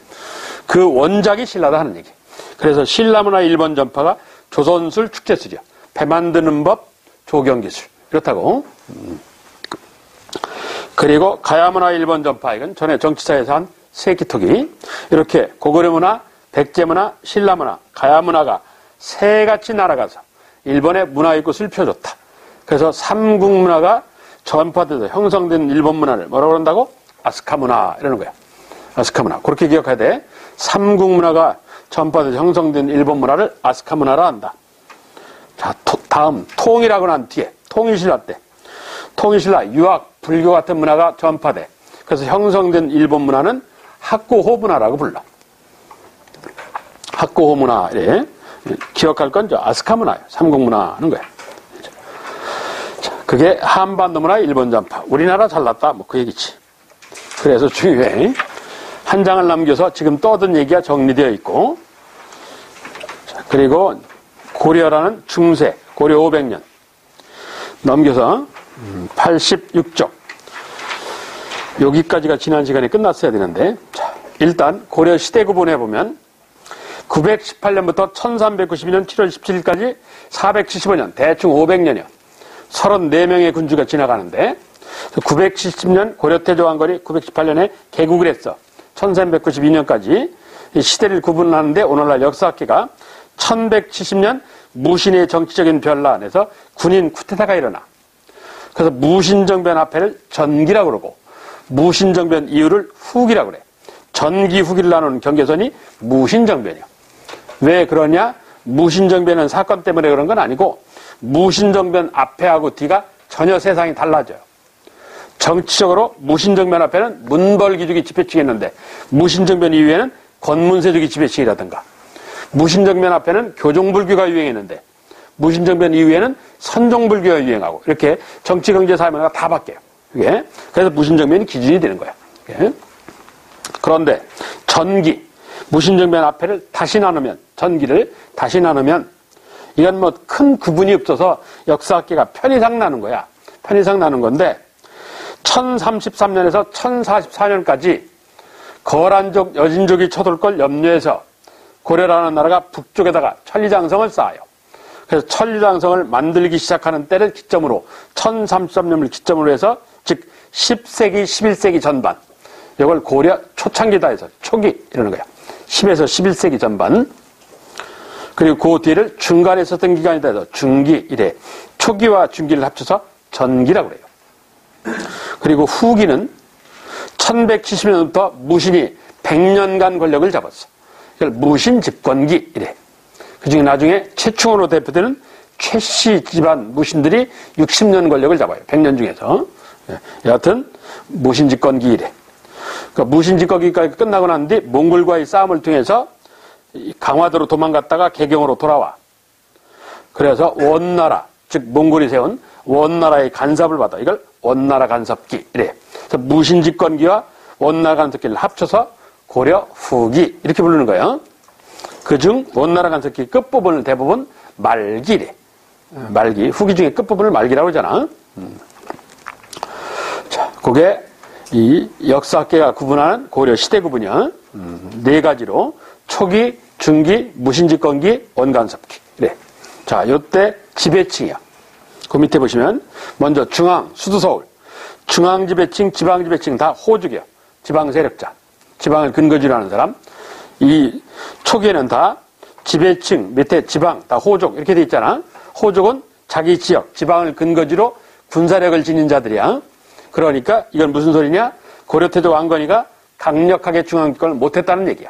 A: 그 원작이 신라다 하는 얘기. 그래서 신라문화 일본 전파가 조선술, 축제술이야. 배 만드는 법, 조경기술. 그렇다고. 그리고 가야문화 일본 전파, 이건 전에 정치사에서 한 세기토기. 이렇게 고구려문화, 백제문화, 신라문화, 가야문화가 새같이 날아가서 일본의 문화의꽃을 펴줬다. 그래서 삼국문화가 전파돼서 형성된 일본 문화를 뭐라고 그런다고? 아스카문화 이러는 거야. 아스카문화. 그렇게 기억해야 돼. 삼국문화가 전파돼서 형성된 일본 문화를 아스카문화라 한다. 자, 다음 통일하고 난 뒤에 통일신라 때 통일신라 유학, 불교 같은 문화가 전파돼. 그래서 형성된 일본 문화는 학고호 문화라고 불러. 학고호 문화. 이래. 기억할 건 아스카 문화예요. 삼국문화 하는 거야. 자, 그게 한반도 문화 일본 전파. 우리나라 잘났다. 뭐 그 얘기지. 그래서 중요해. 한 장을 남겨서 지금 떠든 얘기가 정리되어 있고, 자, 그리고 고려라는 중세, 고려 500년 넘겨서 86쪽 여기까지가 지난 시간에 끝났어야 되는데, 자, 일단 고려 시대 구분해 보면 918년부터 1392년 7월 17일까지 475년, 대충 500년이요. 34명의 군주가 지나가는데, 970년 고려태조 왕건이 918년에 개국을 했어. 1392년까지 시대를 구분하는데, 오늘날 역사학계가 1170년 무신의 정치적인 변란에서 군인 쿠데타가 일어나. 그래서 무신정변 앞에를 전기라고 그러고, 무신정변 이후를 후기라고 그래. 전기, 후기를 나누는 경계선이 무신정변이야. 왜 그러냐? 무신정변은 사건 때문에 그런 건 아니고, 무신정변 앞에하고 뒤가 전혀 세상이 달라져요. 정치적으로 무신정변 앞에는 문벌기주기 지배층이 있는데, 무신정변 이후에는 권문세주기 지배층이라든가, 무신정변 앞에는 교종불교가 유행했는데, 무신정변 이후에는 선종불교가 유행하고, 이렇게 정치, 경제, 사회문화가 다 바뀌어요. 이게. 그래서 무신정변이 기준이 되는 거야. 이게. 그런데 전기, 무신정변 앞에를 다시 나누면, 전기를 다시 나누면, 이건 뭐 큰 구분이 없어서 역사학계가 편의상 나눈 거야. 편의상 나눈 건데, 1033년에서 1044년까지 거란족, 여진족이 쳐들 걸 염려해서 고려라는 나라가 북쪽에다가 천리장성을 쌓아요. 그래서 천리장성을 만들기 시작하는 때를 기점으로 1033년을 기점으로 해서, 즉 10세기, 11세기 전반, 이걸 고려 초창기다 해서 초기 이러는 거야. 10에서 11세기 전반. 그리고 그 뒤를 중간에 있었던 기간이다 해서 중기 이래. 초기와 중기를 합쳐서 전기라고 그래요. 그리고 후기는 1170년부터 무신이 100년간 권력을 잡았어. 이걸 무신 집권기 이래. 그중에 나중에 최충원으로 대표되는 최씨 집안 무신들이 60년 권력을 잡아요. 100년 중에서. 여하튼 무신 집권기 이래. 그러니까 무신 집권기까지 끝나고 난 뒤 몽골과의 싸움을 통해서 강화도로 도망갔다가 개경으로 돌아와. 그래서 원나라, 즉 몽골이 세운 원나라의 간섭을 받아. 이걸 원나라 간섭기 이래. 그래서 무신 집권기와 원나라 간섭기를 합쳐서 고려 후기 이렇게 부르는 거예요. 그중 원나라 간섭기 끝부분을 대부분 말기래. 말기, 후기 중에 끝부분을 말기라고 하잖아. 자, 그게 이 역사학계가 구분하는 고려 시대 구분이야. 네 가지로 초기, 중기, 무신집권기, 원간섭기. 그래. 자, 요때 지배층이야. 그 밑에 보시면 먼저 중앙, 수도 서울. 중앙 지배층, 지방 지배층 다 호족이야. 지방 세력자. 지방을 근거지로 하는 사람. 이 초기에는 다 지배층, 밑에 지방, 다 호족 이렇게 돼 있잖아. 호족은 자기 지역, 지방을 근거지로 군사력을 지닌 자들이야. 그러니까 이건 무슨 소리냐? 고려태조 왕건이가 강력하게 중앙집권을 못했다는 얘기야.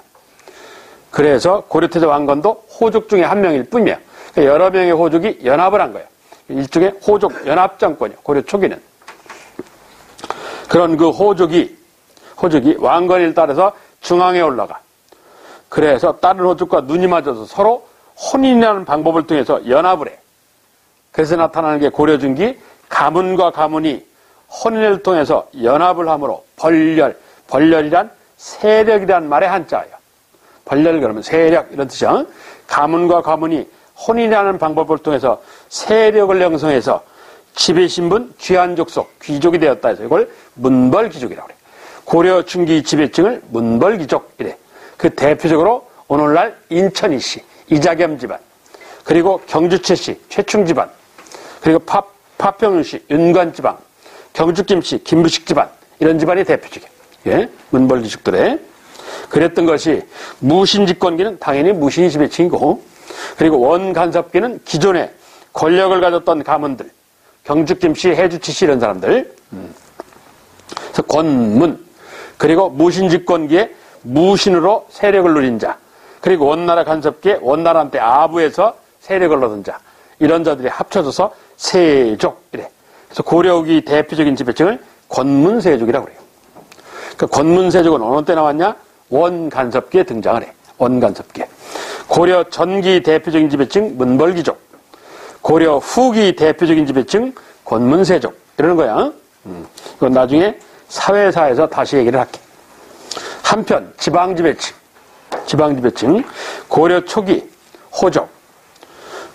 A: 그래서 고려태조 왕건도 호족 중에 한 명일 뿐이야. 그러니까 여러 명의 호족이 연합을 한 거야. 일종의 호족 연합 정권이야. 고려 초기는. 그런 그 호족이 왕건이를 따라서 중앙에 올라가. 그래서 다른 호족과 눈이 맞아서 서로 혼인이라는 방법을 통해서 연합을 해. 그래서 나타나는 게 고려중기 가문과 가문이 혼인을 통해서 연합을 함으로 벌렬이란 세력이란 말의 한자예요. 벌렬 그러면 세력 이런 뜻이야. 가문과 가문이 혼인이라는 방법을 통해서 세력을 형성해서 지배신분 귀한 족속 귀족이 되었다 해서 이걸 문벌귀족이라고 그래. 고려 중기 지배층을 문벌귀족이래. 그 대표적으로 오늘날 인천이씨 이자겸 집안, 그리고 경주채씨 최충 집안, 그리고 파평윤씨 윤관 집안, 경주김씨 김부식 집안, 이런 집안이 대표적이에요. 예? 문벌귀족들의. 그랬던 것이 무신집권기는 당연히 무신이 지배층이고, 그리고 원간섭기는 기존에 권력을 가졌던 가문들, 경주김씨, 해주치씨 이런 사람들. 그래서 권문, 그리고 무신집권기에 무신으로 세력을 누린 자, 그리고 원나라 간섭기에 원나라한테 아부해서 세력을 얻은 자, 이런 자들이 합쳐져서 세족 이래. 그래서 고려기 대표적인 지배층을 권문세족이라고 그래요. 그러니까 권문세족은 어느 때 나왔냐? 원간섭기에 등장을 해. 원간섭기에. 고려 전기 대표적인 지배층 문벌귀족, 고려 후기 대표적인 지배층 권문세족 이러는 거야. 이건 나중에 사회사에서 다시 얘기를 할게. 한편 지방지배층 고려 초기 호족,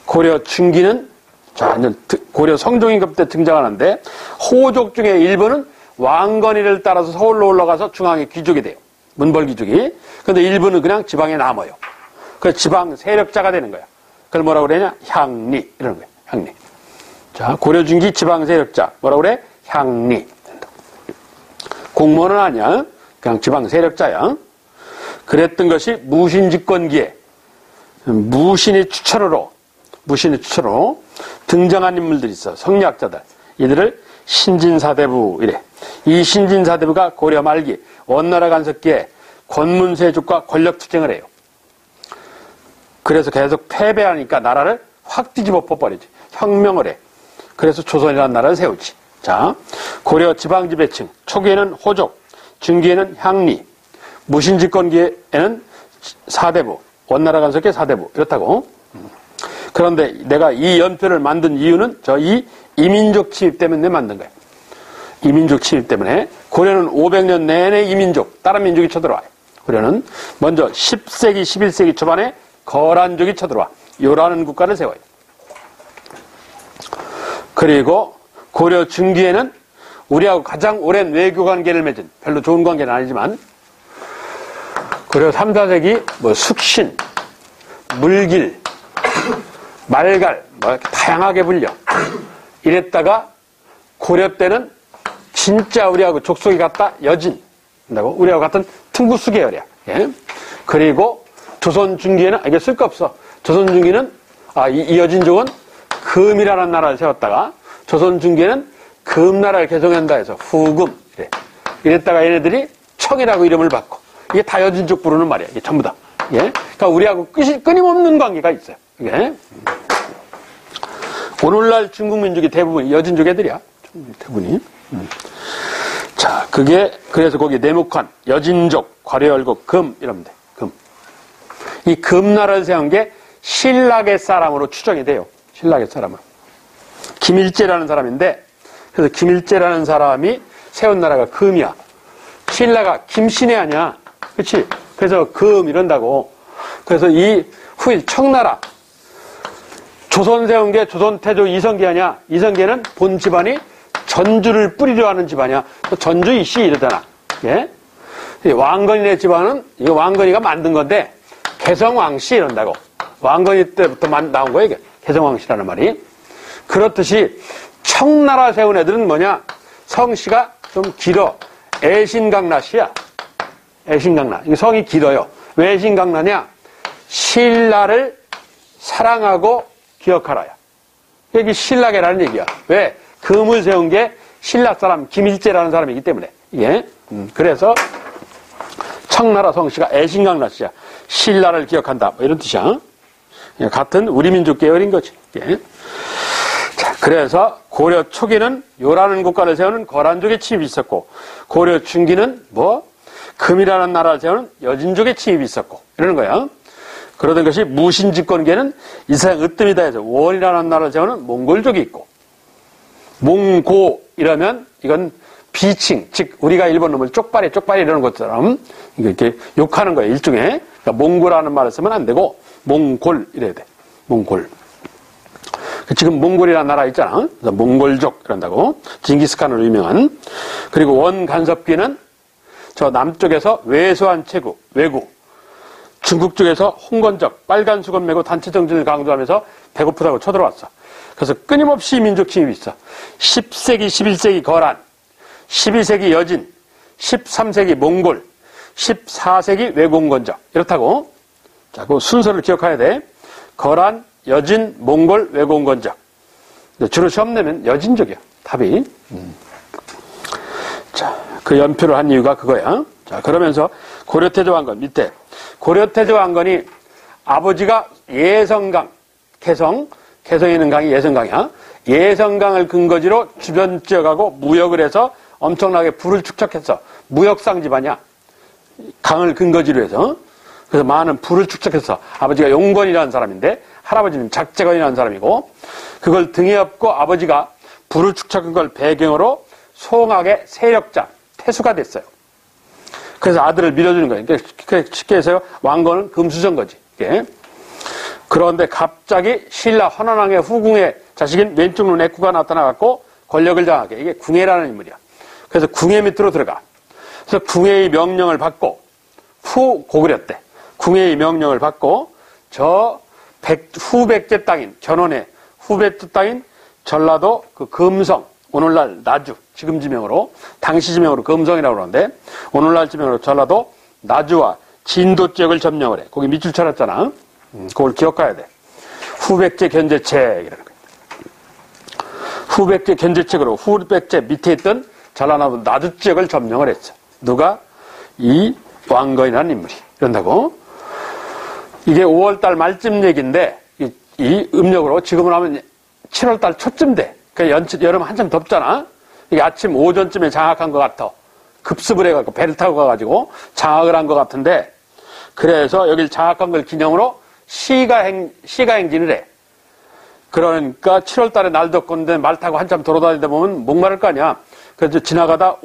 A: 고려 중기는 고려 성종임금 때 등장하는데, 호족 중에 일부는 왕건이를 따라서 서울로 올라가서 중앙에 귀족이 돼요. 문벌귀족이. 근데 일부는 그냥 지방에 남아요. 그래서 지방 세력자가 되는 거야. 그걸 뭐라고 그러냐? 향리 이러는 거야. 향리. 자, 고려 중기 지방 세력자 뭐라고 그래? 향리. 공무원은 아니야. 그냥 지방 세력자야. 그랬던 것이 무신집권기에 무신의 추천으로 등장한 인물들이 있어. 성리학자들. 이들을 신진사대부 이래. 이 신진사대부가 고려 말기 원나라 간섭기에 권문세족과 권력 투쟁을 해요. 그래서 계속 패배하니까 나라를 확 뒤집어 퍼버리지. 혁명을 해. 그래서 조선이라는 나라를 세우지. 자, 고려 지방지배층 초기에는 호족, 중기에는 향리, 무신집권기에는 사대부, 원나라 간섭기의 사대부 이렇다고. 그런데 내가 이 연표를 만든 이유는 이 이민족 침입 때문에 만든 거예요. 이민족 침입 때문에. 고려는 500년 내내 이민족, 다른 민족이 쳐들어와요. 고려는 먼저 10세기, 11세기 초반에 거란족이 쳐들어와. 요라는 국가를 세워요. 그리고 고려 중기에는 우리하고 가장 오랜 외교 관계를 맺은, 별로 좋은 관계는 아니지만, 고려 3, 4세기 숙신, 물길, 말갈, 이렇게 다양하게 불려. 이랬다가 고려 때는 진짜 우리하고 족속이 같다? 여진. 우리하고 같은 퉁구스 계열이야. 예? 그리고 조선 중기에는, 이게 쓸 거 없어. 조선 중기는, 이 여진족은 금이라는 나라를 세웠다가, 조선 중기에는 금나라를 개성한다 해서 후금. 이랬다가 얘네들이 청이라고 이름을 받고, 이게 다 여진족 부르는 말이야. 이게 전부 다. 예? 그러니까 우리하고 끊임없는 관계가 있어요. 이게. 오늘날 중국 민족이 대부분 여진족 애들이야. 대부분이. 자, 그래서 거기 내목한 여진족, 괄호열고 금, 이러면 돼. 금. 이 금나라를 세운 게 신라의 사람으로 추정이 돼요. 신라의 사람으로. 김일제라는 사람인데, 그래서 김일제라는 사람이 세운 나라가 금이야. 신라가 김신혜 아니야. 그치? 그래서 금 이런다고. 그래서 이 후일 청나라. 조선 세운 게 조선 태조 이성계 아니야. 이성계는 본 집안이 전주를 뿌리려 하는 집안이야. 전주 이씨 이러잖아. 예? 왕건이네 집안은 이거 왕건이가 만든 건데 개성왕씨 이런다고. 왕건이 때부터 나온 거야 이게. 개성왕씨라는 말이. 그렇듯이 청나라 세운 애들은 뭐냐? 성씨가 좀 길어. 애신강나씨야. 애신강나. 이게 성이 길어요. 왜 애신강나냐? 신라를 사랑하고 기억하라야. 여기 신라계라는 얘기야. 왜? 금을 세운 게 신라 사람 김일제라는 사람이기 때문에 이게 그래서 청나라 성씨가 애신강라 씨야. 신라를 기억한다 뭐 이런 뜻이야. 같은 우리 민족 계열인 거지. 예. 자, 그래서 고려 초기는 요라는 국가를 세우는 거란족의 침입이 있었고 고려 중기는 뭐 금이라는 나라를 세우는 여진족의 침입이 있었고 이러는 거야. 그러던 것이 무신집권계는 이상 으뜸이다 해서 원이라는 나라를 세우는 몽골족이 있고 몽고 이러면 이건 비칭, 즉 우리가 일본 놈을 쪽발이 이러는 것처럼 이렇게 욕하는 거예요. 일종의. 그러니까 몽고라는 말을 쓰면 안 되고 몽골 이래야 돼. 몽골. 지금 몽골이라는 나라 있잖아. 그래서 몽골족 이런다고. 징기스칸으로 유명한. 그리고 원간섭기는 저 남쪽에서 왜소한 체구, 왜구. 중국 쪽에서 홍건적, 빨간 수건 메고 단체 정신을 강조하면서 배고프다고 쳐들어왔어. 그래서 끊임없이 민족 침입이 있어. 10세기, 11세기 거란, 12세기 여진, 13세기 몽골, 14세기 왜공건적. 이렇다고. 자, 그 순서를 기억해야 돼. 거란, 여진, 몽골, 왜공건적. 주로 시험 내면 여진족이야. 답이. 자, 그 연표를 한 이유가 그거야. 자, 그러면서 고려태조왕건 밑에. 고려태조왕건이 아버지가 예성강, 개성에 있는 강이 예성강이야. 예성강을 근거지로 주변 지역하고 무역을 해서 엄청나게 부를 축적했어. 무역상 집안이야. 강을 근거지로 해서. 그래서 많은 부를 축적했어. 아버지가 용건이라는 사람인데 할아버지는 작재건이라는 사람이고 그걸 등에 업고 아버지가 부를 축적한 걸 배경으로 송악의 세력자, 태수가 됐어요. 그래서 아들을 밀어주는 거예요. 그러니까 쉽게 해서 왕건은 금수저인 거지. 이게. 그런데 갑자기 신라 헌원왕의 후궁의 자식인 왼쪽 눈 애꾸가 나타나갖고 권력을 장악해. 이게 궁예라는 인물이야. 그래서 궁예 밑으로 들어가. 그래서 궁예의 명령을 받고 고구려 때 궁예의 명령을 받고 저 후백제 땅인 견훤의 후백제 땅인 전라도 그 금성 오늘날 나주 지금 지명으로 당시 지명으로 금성이라고 그러는데 오늘날 지명으로 전라도 나주와 진도 지역을 점령을 해. 거기 밑줄 쳐놨잖아. 그걸 기억해야 돼. 후백제 견제책이라는 거야. 후백제 견제책으로 후백제 밑에 있던 전라도 나주 지역을 점령을 했어. 누가? 이 왕건이라는 인물이. 이런다고. 이게 5월달 말쯤 얘기인데 이 음력으로 지금으로 하면 7월달 초쯤 돼. 그러니까 여름 한참 덥잖아. 이게 아침 오전쯤에 장악한 것 같아. 급습을 해갖고 배를 타고 가가지고 장악을 한 것 같은데 그래서 여길 장악한 걸 기념으로 시가 행진을 해. 그러니까 7월달에 날 덥건데 말 타고 한참 돌아다니다 보면 목마를 거 아니야. 그래서 지나가다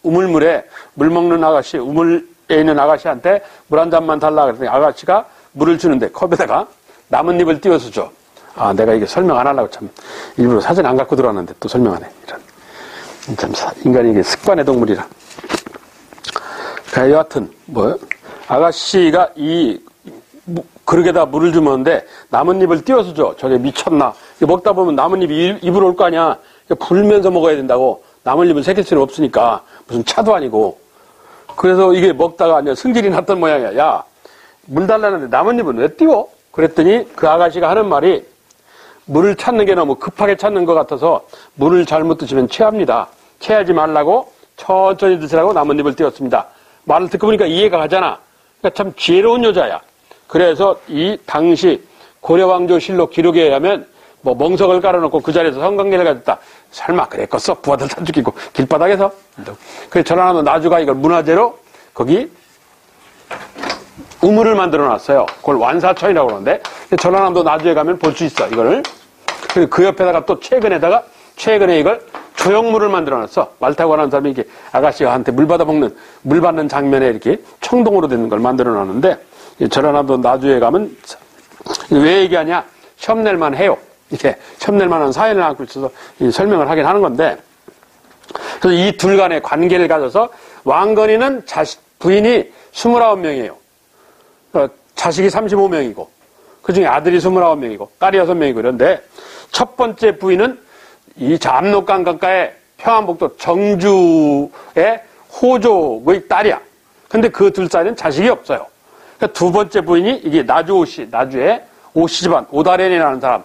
A: 우물물에 물 먹는 아가씨, 우물에 있는 아가씨한테 물 한 잔만 달라 그랬더니 아가씨가 물을 주는데 컵에다가 나뭇잎을 띄워서 줘. 아, 내가 이게 설명 안 하려고 참 일부러 사진 안 갖고 들어왔는데 또 설명하네. 이런. 참 인간이 이게 습관의 동물이라. 여하튼 아가씨가 이 그릇에다 물을 주면데 나뭇잎을 띄워서 줘. 저게 미쳤나? 먹다 보면 나뭇잎이 입으로 올 거 아니야. 불면서 먹어야 된다고. 나뭇잎을 새길 수는 없으니까 무슨 차도 아니고. 그래서 이게 먹다가 이제 승질이 났던 모양이야. 야, 물 달라는데 나뭇잎은 왜 띄워? 그랬더니 그 아가씨가 하는 말이 물을 찾는 게 너무 급하게 찾는 것 같아서 물을 잘못 드시면 체합니다. 체하지 말라고 천천히 드시라고 나뭇잎을 띄웠습니다. 말을 듣고 보니까 이해가 가잖아. 그러니까 참 지혜로운 여자야. 그래서 이 당시 고려왕조실록 기록에 의하면 멍석을 깔아놓고 그 자리에서 성관계를 가졌다. 설마 그랬겠어? 부하들 다 죽이고 길바닥에서. 그래서 전라남도 나주가 이걸 문화재로 거기 우물을 만들어놨어요. 그걸 완사천이라고 그러는데 전라남도 나주에 가면 볼 수 있어. 이거를. 그리고 그 옆에다가 또 최근에 이걸 조형물을 만들어놨어. 말 타고 가는 사람이 이렇게 아가씨한테 물 받는 장면에 이렇게 청동으로 되는 걸 만들어놨는데 전라남도 나주에 가면 왜 얘기하냐? 시험 낼만 해요. 이렇게 시험 낼만한 사연을 안고 있어서 설명을 하긴 하는 건데 그래서 이 둘 간의 관계를 가져서 왕건이는 부인이 29명이에요. 자식이 35명이고 그 중에 아들이 29명이고 딸이 6명이고 그런데 첫 번째 부인은 이 압록강 강가의 평안북도 정주의 호족의 딸이야. 근데 그 둘 사이는 자식이 없어요. 그러니까 두 번째 부인이 이게 나주의 오씨 집안 오다련이라는 사람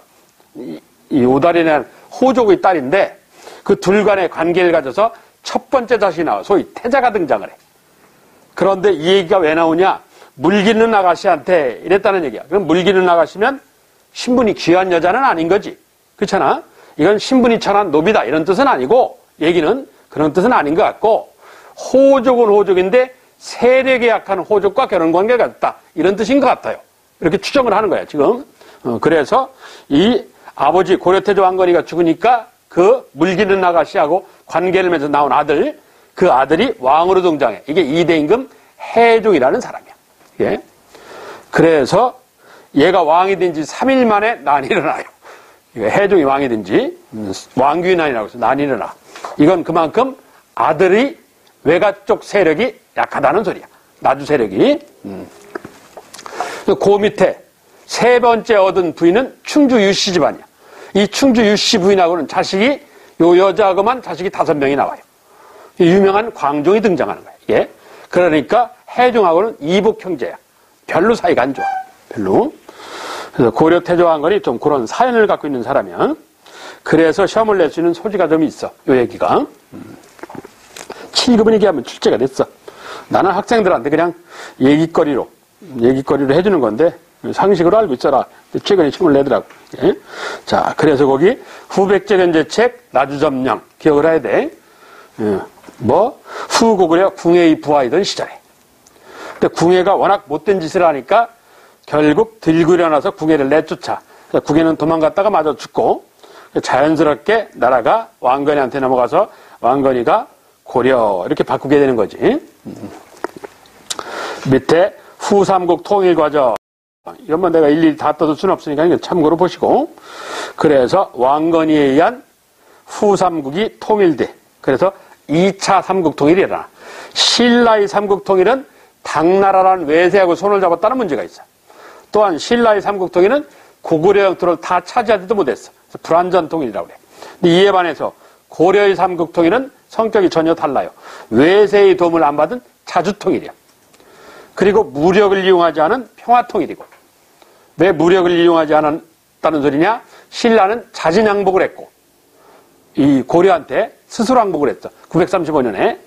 A: 이 오다련이라는 호족의 딸인데 그 둘 간의 관계를 가져서 첫 번째 자식이 나와. 소위 태자가 등장을 해. 그런데 이 얘기가 왜 나오냐? 물기는 아가씨한테 이랬다는 얘기야. 그럼 물기는 아가씨면 신분이 귀한 여자는 아닌 거지. 그렇잖아? 이건 신분이 천한 노비다 이런 뜻은 아니고, 얘기는 그런 뜻은 아닌 것 같고, 호족은 호족인데 세력이 약한 호족과 결혼관계가 있다 이런 뜻인 것 같아요. 이렇게 추정을 하는 거야 지금. 그래서 이 아버지 고려태조 왕건이가 죽으니까 그 물기는 아가씨하고 관계를 맺어 나온 아들, 그 아들이 왕으로 등장해. 이게 이대임금 해종이라는 사람이야. 예. 그래서 얘가 왕이 된 지 3일 만에 난이 일어나요. 해종이 왕이 된 지 왕규의 난이라고 해서 난이 일어나. 이건 그만큼 아들이 외가 쪽 세력이 약하다는 소리야. 나주 세력이. 그 밑에 세 번째 얻은 부인은 충주 유씨 집안이야. 이 충주 유씨 부인하고는 자식이, 요 여자하고만 자식이 5명이 나와요. 유명한 광종이 등장하는 거야. 예. 그러니까 해종하고는 이복 형제야. 별로 사이가 안 좋아. 별로. 그래서 고려 태조왕건이 좀 그런 사연을 갖고 있는 사람이야. 그래서 시험을 낼 수 있는 소지가 좀 있어. 요 얘기가. 7급은 얘기하면 출제가 됐어. 나는 학생들한테 그냥 얘기거리로 해주는 건데, 상식으로 알고 있어라. 최근에 시험을 내더라고. 예? 자, 그래서 거기 후백제 견제책 나주점령 기억을 해야 돼. 예. 후고구려 궁예의 부하이던 시절에. 근데 궁예가 워낙 못된 짓을 하니까 결국 들고 일어나서 궁예를 내쫓아. 궁예는 도망갔다가 맞아 죽고, 자연스럽게 나라가 왕건이한테 넘어가서 왕건이가 고려 이렇게 바꾸게 되는 거지. 밑에 후삼국 통일과정. 이건 뭐 내가 일일이 다 떠들 수는 없으니까 이건 참고로 보시고. 그래서 왕건이에 의한 후삼국이 통일돼. 그래서 2차 삼국통일이 일어나. 신라의 삼국통일은 당나라라는 외세하고 손을 잡았다는 문제가 있어. 또한 신라의 삼국통일은 고구려 영토를 다 차지하지도 못했어. 그래서 불완전통일이라고 그래. 근데 이에 반해서 고려의 삼국통일은 성격이 전혀 달라요. 외세의 도움을 안 받은 자주통일이야. 그리고 무력을 이용하지 않은 평화통일이고. 왜 무력을 이용하지 않았다는 소리냐? 신라는 자진양복을 했고, 이 고려한테 스스로 항복을 했어. 935년에.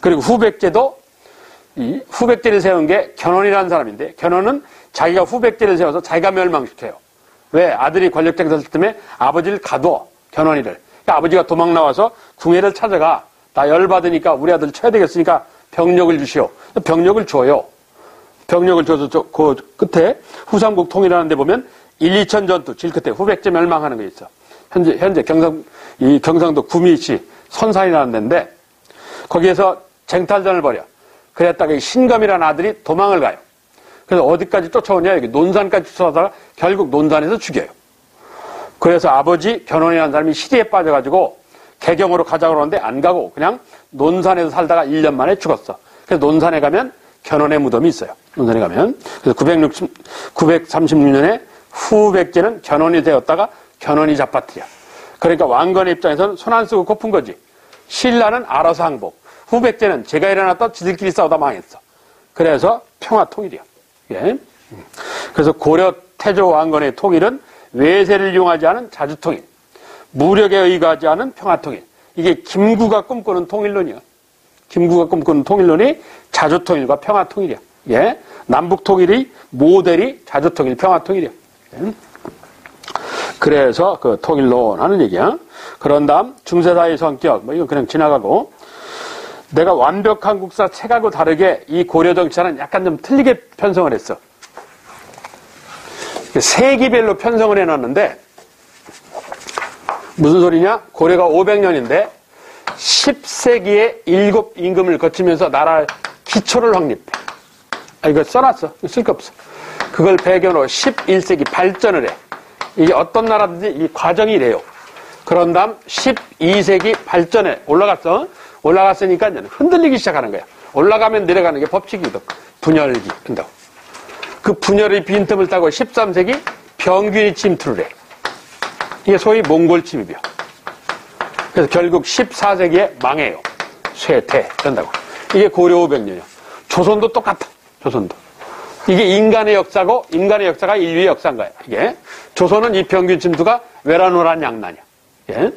A: 그리고 후백제도, 이 후백제를 세운 게 견훤이라는 사람인데, 견훤은 자기가 후백제를 세워서 자기가 멸망시켜요. 왜? 아들이 권력쟁탈 때문에 아버지를 가둬, 견훤이를. 그러니까 아버지가 도망 나와서 궁예를 찾아가. 나 열받으니까 우리 아들 쳐야 되겠으니까 병력을 주시오. 병력을 줘요. 병력을 줘서 그 끝에 후삼국 통일하는 데 보면 1, 2천 전투, 제일 끝에 후백제 멸망하는 게 있어. 현재 경상도 구미시 선산이라는 데인데, 거기에서 쟁탈전을 벌여. 그랬다가 이 신검이라는 아들이 도망을 가요. 그래서 어디까지 쫓아오냐? 여기 논산까지 쫓아오다가 결국 논산에서 죽여요. 그래서 아버지 견훤이라는 사람이 시리에 빠져가지고 개경으로 가자고 그러는데 안 가고 그냥 논산에서 살다가 1년 만에 죽었어. 그래서 논산에 가면 견훤의 무덤이 있어요. 논산에 가면. 그래서 936년에 후백제는 견훤이 되었다가 견훤이 잡아뜨려. 그러니까 왕건의 입장에서는 손 안 쓰고 고픈 거지. 신라는 알아서 항복. 후백제는 제가 일어났다 지들끼리 싸우다 망했어. 그래서 평화통일이야. 예. 그래서 고려 태조 왕건의 통일은 외세를 이용하지 않은 자주통일, 무력에 의거하지 않은 평화통일. 이게 김구가 꿈꾸는 통일론이야. 김구가 꿈꾸는 통일론이 자주통일과 평화통일이야. 예. 남북통일의 모델이 자주통일, 평화통일이야. 예. 그래서 그 통일론 하는 얘기야. 그런 다음 중세사의 성격, 이건 그냥 지나가고, 내가 완벽한 국사 책하고 다르게 이 고려 정치사는 약간 좀 틀리게 편성을 했어. 세기별로 편성을 해놨는데, 무슨 소리냐? 고려가 500년인데 10세기에 7임금을 거치면서 나라 기초를 확립해. 이거 써놨어. 쓸 거 없어. 그걸 배경으로 11세기 발전을 해. 이게 어떤 나라든지 이 과정이 이래요. 그런 다음 12세기 발전에 올라갔어. 올라갔으니까 이제 흔들리기 시작하는 거야. 올라가면 내려가는 게 법칙이거든. 분열기 한다고. 그 분열의 빈틈을 타고 13세기 병균이 침투를 해. 이게 소위 몽골 침입이야. 그래서 결국 14세기에 망해요. 쇠퇴 된다고. 이게 고려 500년이야. 조선도 똑같아. 조선도. 이게 인간의 역사고, 인간의 역사가 인류의 역사인 거야. 이게 조선은 이 병균 침투가 외란오란 양난이야. 예?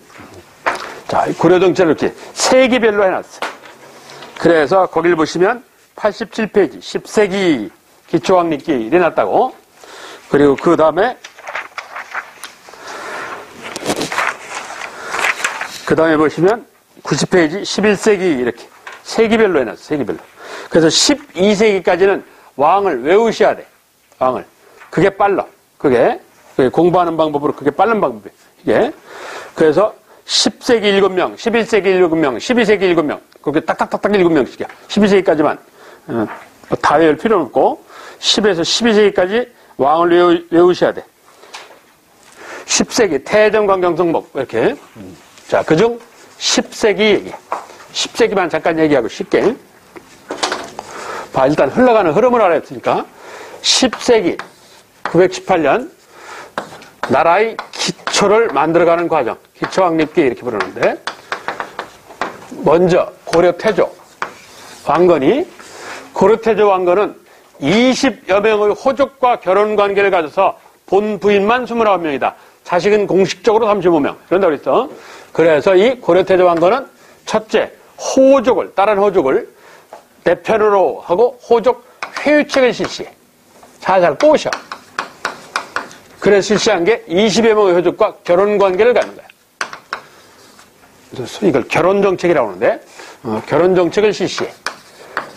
A: 자, 고려 정치를 이렇게 세기별로 해놨어요. 그래서 거기를 보시면 87페이지 10세기 기초왕립기 내놨다고. 그리고 그 다음에 보시면 90페이지 11세기 이렇게 세기별로 해놨어요. 세기별로. 그래서 12세기까지는 왕을 외우셔야 돼. 왕을. 그게 빨라. 그게 공부하는 방법으로 그게 빠른 방법이에요. 이게. 그래서 10세기 7명, 11세기 7명, 12세기 7명. 그렇게 딱딱딱딱 7명씩이야. 12세기까지만. 다 외울 필요는 없고 10에서 12세기까지 왕을 외우셔야 돼. 10세기 태정관 경성목 이렇게. 자, 그중 10세기 얘기. 10세기만 잠깐 얘기하고 쉽게. 봐, 일단 흘러가는 흐름을 알았으니까 10세기 918년 나라의 기초를 만들어가는 과정. 기초왕립기 이렇게 부르는데 먼저 고려태조 왕건이 고려태조 왕건은 20여 명의 호족과 결혼관계를 가져서 본 부인만 29명이다. 자식은 공식적으로 35명. 이런다고 그랬어. 그래서 이 고려태조 왕건은 첫째, 호족을, 다른 호족을 대표로 하고 호족 회유책을 실시해. 살살 꼬셔. 그래서 실시한 게 20여 명의 호족과 결혼관계를 갖는 거야. 그래서 이걸 결혼정책이라고 하는데, 결혼정책을 실시해.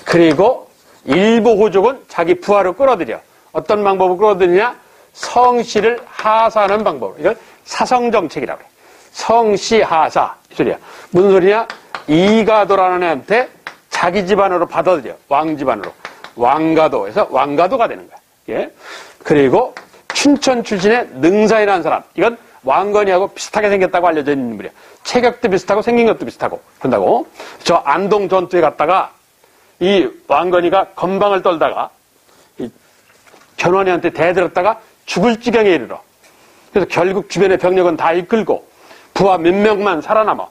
A: 그리고 일부 호족은 자기 부하로 끌어들여. 어떤 방법으로 끌어들이냐? 성씨를 하사하는 방법으로. 이걸 사성정책이라고 해. 성씨하사. 이 소리야. 무슨 소리냐? 이가도라는 애한테 자기 집안으로 받아들여. 왕집안으로. 왕가도에서 왕가도가 되는 거야. 예. 그리고 춘천 출신의 능사이라는 사람. 이건 왕건이하고 비슷하게 생겼다고 알려져 있는 인물이야. 체격도 비슷하고 생긴 것도 비슷하고. 그런다고. 저 안동 전투에 갔다가 이 왕건이가 건방을 떨다가 이 견훤이한테 대들었다가 죽을 지경에 이르러. 그래서 결국 주변의 병력은 다 이끌고 부하 몇 명만 살아남아.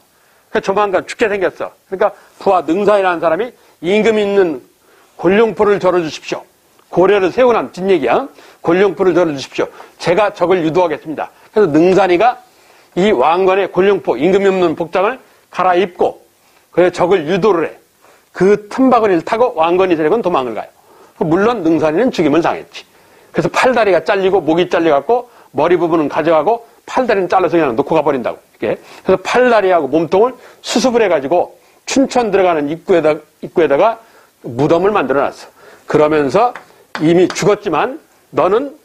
A: 그래서 조만간 죽게 생겼어. 그러니까 부하 능사이라는 사람이 임금 있는 곤룡포를 절어주십시오. 고려를 세우는 뒷얘기야. 곤룡포를 절어주십시오. 제가 적을 유도하겠습니다. 그래서 능산이가 이 왕건의 곤룡포, 임금이 없는 복장을 갈아입고 그래서 적을 유도를 해. 그 틈바구니를 타고 왕건이 세력은 도망을 가요. 물론 능산이는 죽임을 당했지. 그래서 팔다리가 잘리고 목이 잘려갖고 머리 부분은 가져가고 팔다리는 잘라서 그냥 놓고 가버린다고. 이렇게. 그래서 팔다리하고 몸통을 수습을 해가지고 춘천 들어가는 입구에다가 무덤을 만들어놨어. 그러면서 이미 죽었지만 너는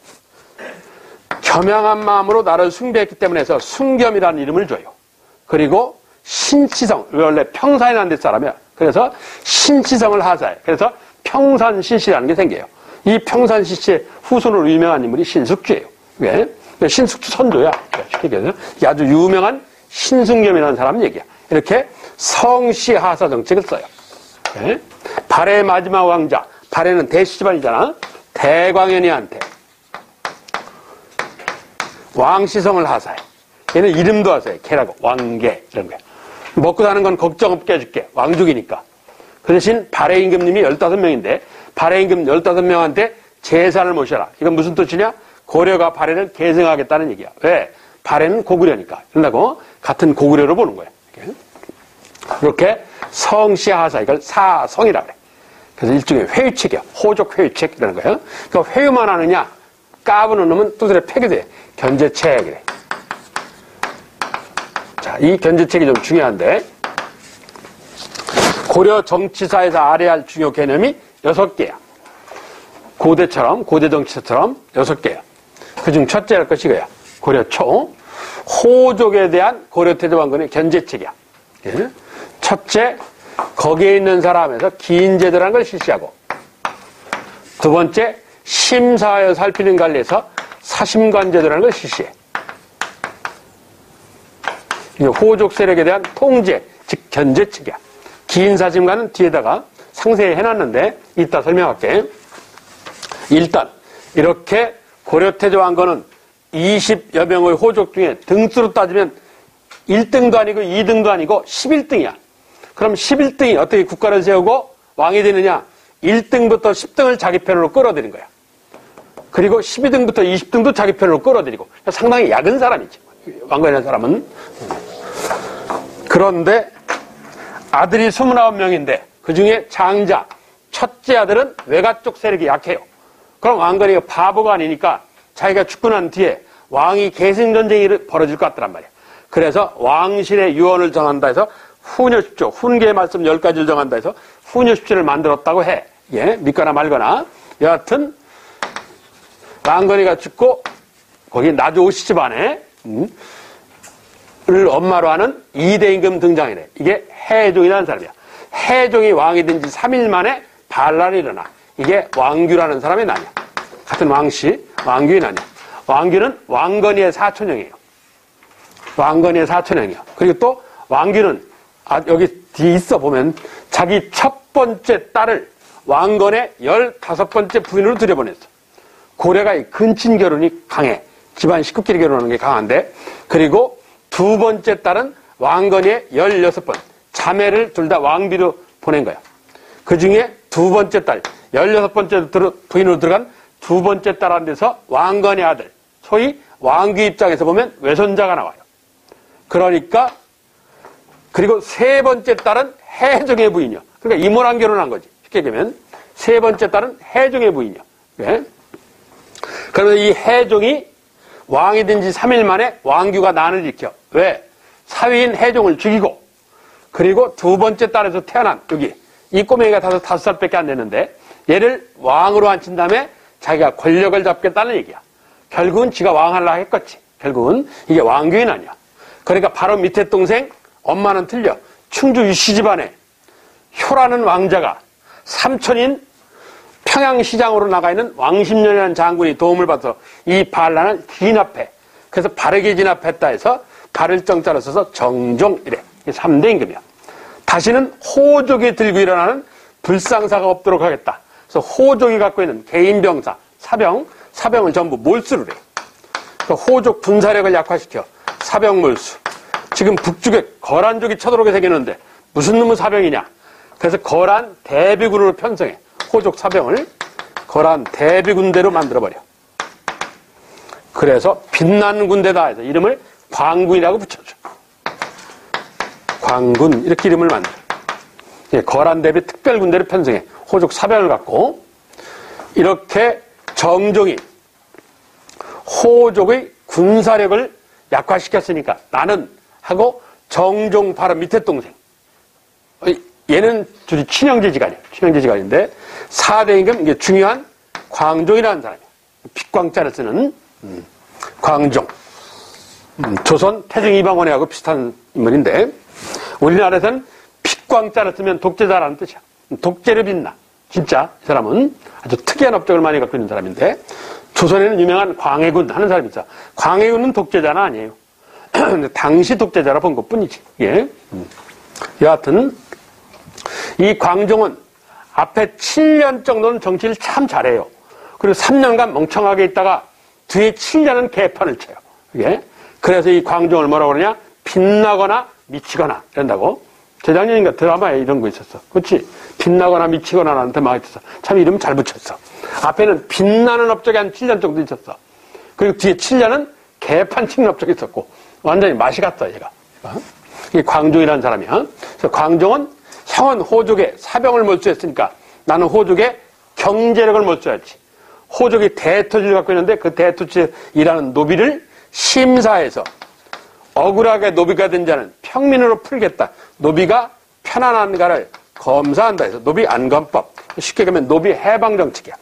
A: 겸양한 마음으로 나를 숭배했기 때문에 해서 숭겸이라는 이름을 줘요. 그리고 신치성, 원래 평산이라는 데 사람이야. 그래서 신치성을 하사해. 그래서 평산신씨라는 게 생겨요. 이 평산신씨의 후손으로 유명한 인물이 신숙주예요. 왜? 신숙주 선조야. 쉽게 얘기해서 아주 유명한 신승겸이라는 사람 얘기야. 이렇게 성씨하사 정책을 써요. 네? 발해의 마지막 왕자, 발해는 대씨 집안이잖아. 대광현이한테 왕시성을 하사해. 얘는 이름도 하사해. 개라고. 왕개. 이런 거야. 먹고 사는 건 걱정 없게 해줄게. 왕족이니까. 그 대신 발해 임금님이 15명인데 발해 임금 15명한테 제사를 모셔라. 이건 무슨 뜻이냐? 고려가 발해를 계승하겠다는 얘기야. 왜? 발해는 고구려니까. 그런다고 같은 고구려로 보는 거야. 이렇게 성시하사, 이걸 사성이라고 그래. 그래서 일종의 회유책이야. 호족 회유책이라는 거예요. 그러니까 회유만 하느냐? 까부는 놈은 두드려 패게 돼. 견제책이래. 자, 이 견제책이 좀 중요한데 고려 정치사에서 알아야 할 중요 개념이 6개야. 고대처럼, 고대 정치사처럼 6개야. 그중 첫째할 것이 이거야. 고려 초. 호족에 대한 고려태조 왕건의 견제책이야. 예? 첫째, 거기에 있는 사람에서 기인제도라는 걸 실시하고, 두 번째, 심사하여 살피는 관리에서 사심관제도라는 걸 실시해. 호족 세력에 대한 통제, 즉 견제책이야. 기인사심관은 뒤에다가 상세히 해놨는데 이따 설명할게. 일단 이렇게 고려태조 왕건은 20여 명의 호족 중에 등수로 따지면 1등도 아니고 2등도 아니고 11등이야. 그럼 11등이 어떻게 국가를 세우고 왕이 되느냐? 1등부터 10등을 자기 편으로 끌어들인 거야. 그리고 12등부터 20등도 자기 편으로 끌어들이고 상당히 약은 사람이지. 왕건이라는 사람은. 그런데 아들이 29명인데 그 중에 장자, 첫째 아들은 외가 쪽 세력이 약해요. 그럼 왕건이가 바보가 아니니까 자기가 죽고 난 뒤에 왕이 계승전쟁이 벌어질 것 같더란 말이야. 그래서 왕실의 유언을 정한다 해서 후녀십조, 훈계의 말씀 10가지를 정한다 해서 후녀십조를 만들었다고 해. 예, 믿거나 말거나. 여하튼 왕건이가 죽고 거기 나주오씨 집안에 을 엄마로 하는 이대임금 등장이래. 이게 해종이라는 사람이야. 해종이 왕이 된 지 3일 만에 반란이 일어나. 이게 왕규라는 사람의 난이야. 같은 왕씨, 왕규의 난이야. 왕규는 왕건이의 사촌형이에요. 왕건이의 사촌형이야. 그리고 또 왕규는 여기 뒤에 있어 보면 자기 첫 번째 딸을 왕건의 15번째 부인으로 들여보냈어. 고려가 이 근친 결혼이 강해. 집안 식구끼리 결혼하는 게 강한데, 그리고 두 번째 딸은 왕건이의 16번 자매를 둘 다 왕비로 보낸 거야. 그 중에 두 번째 딸, 16번째 부인으로 들어간 두 번째 딸한테서 왕건의 아들, 소위 왕규 입장에서 보면 외손자가 나와요. 그러니까, 그리고 세 번째 딸은 해종의 부인이요. 그러니까 이모랑 결혼한 거지. 쉽게 얘기하면 세 번째 딸은 해종의 부인이요. 네? 그러면서 이 해종이 왕이 된 지 3일 만에 왕규가 난을 일으켜. 왜? 사위인 해종을 죽이고, 그리고 두 번째 딸에서 태어난 여기 이 꼬맹이가 5살밖에 안 됐는데 얘를 왕으로 앉힌 다음에 자기가 권력을 잡겠다는 얘기야. 결국은 지가 왕하려고 했겠지. 결국은 이게 왕규의 난이야. 그러니까 바로 밑에 동생, 엄마는 틀려. 충주 유씨 집안에 효라는 왕자가 삼촌인 평양시장으로 나가 있는 왕십년이라는 장군이 도움을 받아서 이 반란을 진압해. 그래서 바르게 진압했다 해서 바를 정자로 써서 정종이래. 이게 3대 임금이야. 다시는 호족이 들고 일어나는 불상사가 없도록 하겠다. 그래서 호족이 갖고 있는 개인병사, 사병을 전부 몰수를 해. 그래서 호족 군사력을 약화시켜 사병 몰수. 지금 북쪽에 거란족이 쳐들어오게 생겼는데 무슨 놈의 사병이냐. 그래서 거란 대비군으로 편성해. 호족 사병을 거란 대비군대로 만들어버려. 그래서 빛나는 군대다 해서 이름을 광군이라고 붙여줘. 광군 이렇게 이름을 만들어. 거란 대비 특별군대로 편성해. 호족 사병을 갖고 이렇게 정종이 호족의 군사력을 약화시켰으니까 나는 하고 정종 바로 밑에 동생. 얘는 둘이 친형제지간이에요. 친형제지간인데 4대 임금 이게 중요한 광종이라는 사람이에요. 빛광자를 쓰는 광종. 조선 태종 이방원회하고 비슷한 인물인데 우리나라에서는 빛광자를 쓰면 독재자라는 뜻이야. 독재를 빛나. 진짜 이 사람은 아주 특이한 업적을 많이 갖고 있는 사람인데 조선에는 유명한 광해군 하는 사람이 있어. 광해군은 독재자는 아니에요. 당시 독재자라 본 것뿐이지. 예. 여하튼 이 광종은 앞에 7년 정도는 정치를 참 잘해요. 그리고 3년간 멍청하게 있다가 뒤에 7년은 개판을 쳐요. 예. 그래서 이 광종을 뭐라고 그러냐? 빛나거나 미치거나 이런다고. 재작년인가 드라마에 이런 거 있었어. 그렇지? 빛나거나 미치거나라는 드라마가 있었어. 참 이름 잘 붙였어. 앞에는 빛나는 업적이 한 7년 정도 있었어. 그리고 뒤에 7년은 개판 치는 업적이 있었고 완전히 맛이 갔어 얘가. 이게 광종이라는 사람이야. 그래서 광종은 형은 호족의 사병을 몰수했으니까 나는 호족의 경제력을 몰수해야지. 호족이 대토지를 갖고 있는데 그 대토지에 일하는 노비를 심사해서 억울하게 노비가 된 자는 평민으로 풀겠다. 노비가 편안한가를 검사한다 해서 노비 안건법. 쉽게 가면 노비 해방 정책이야.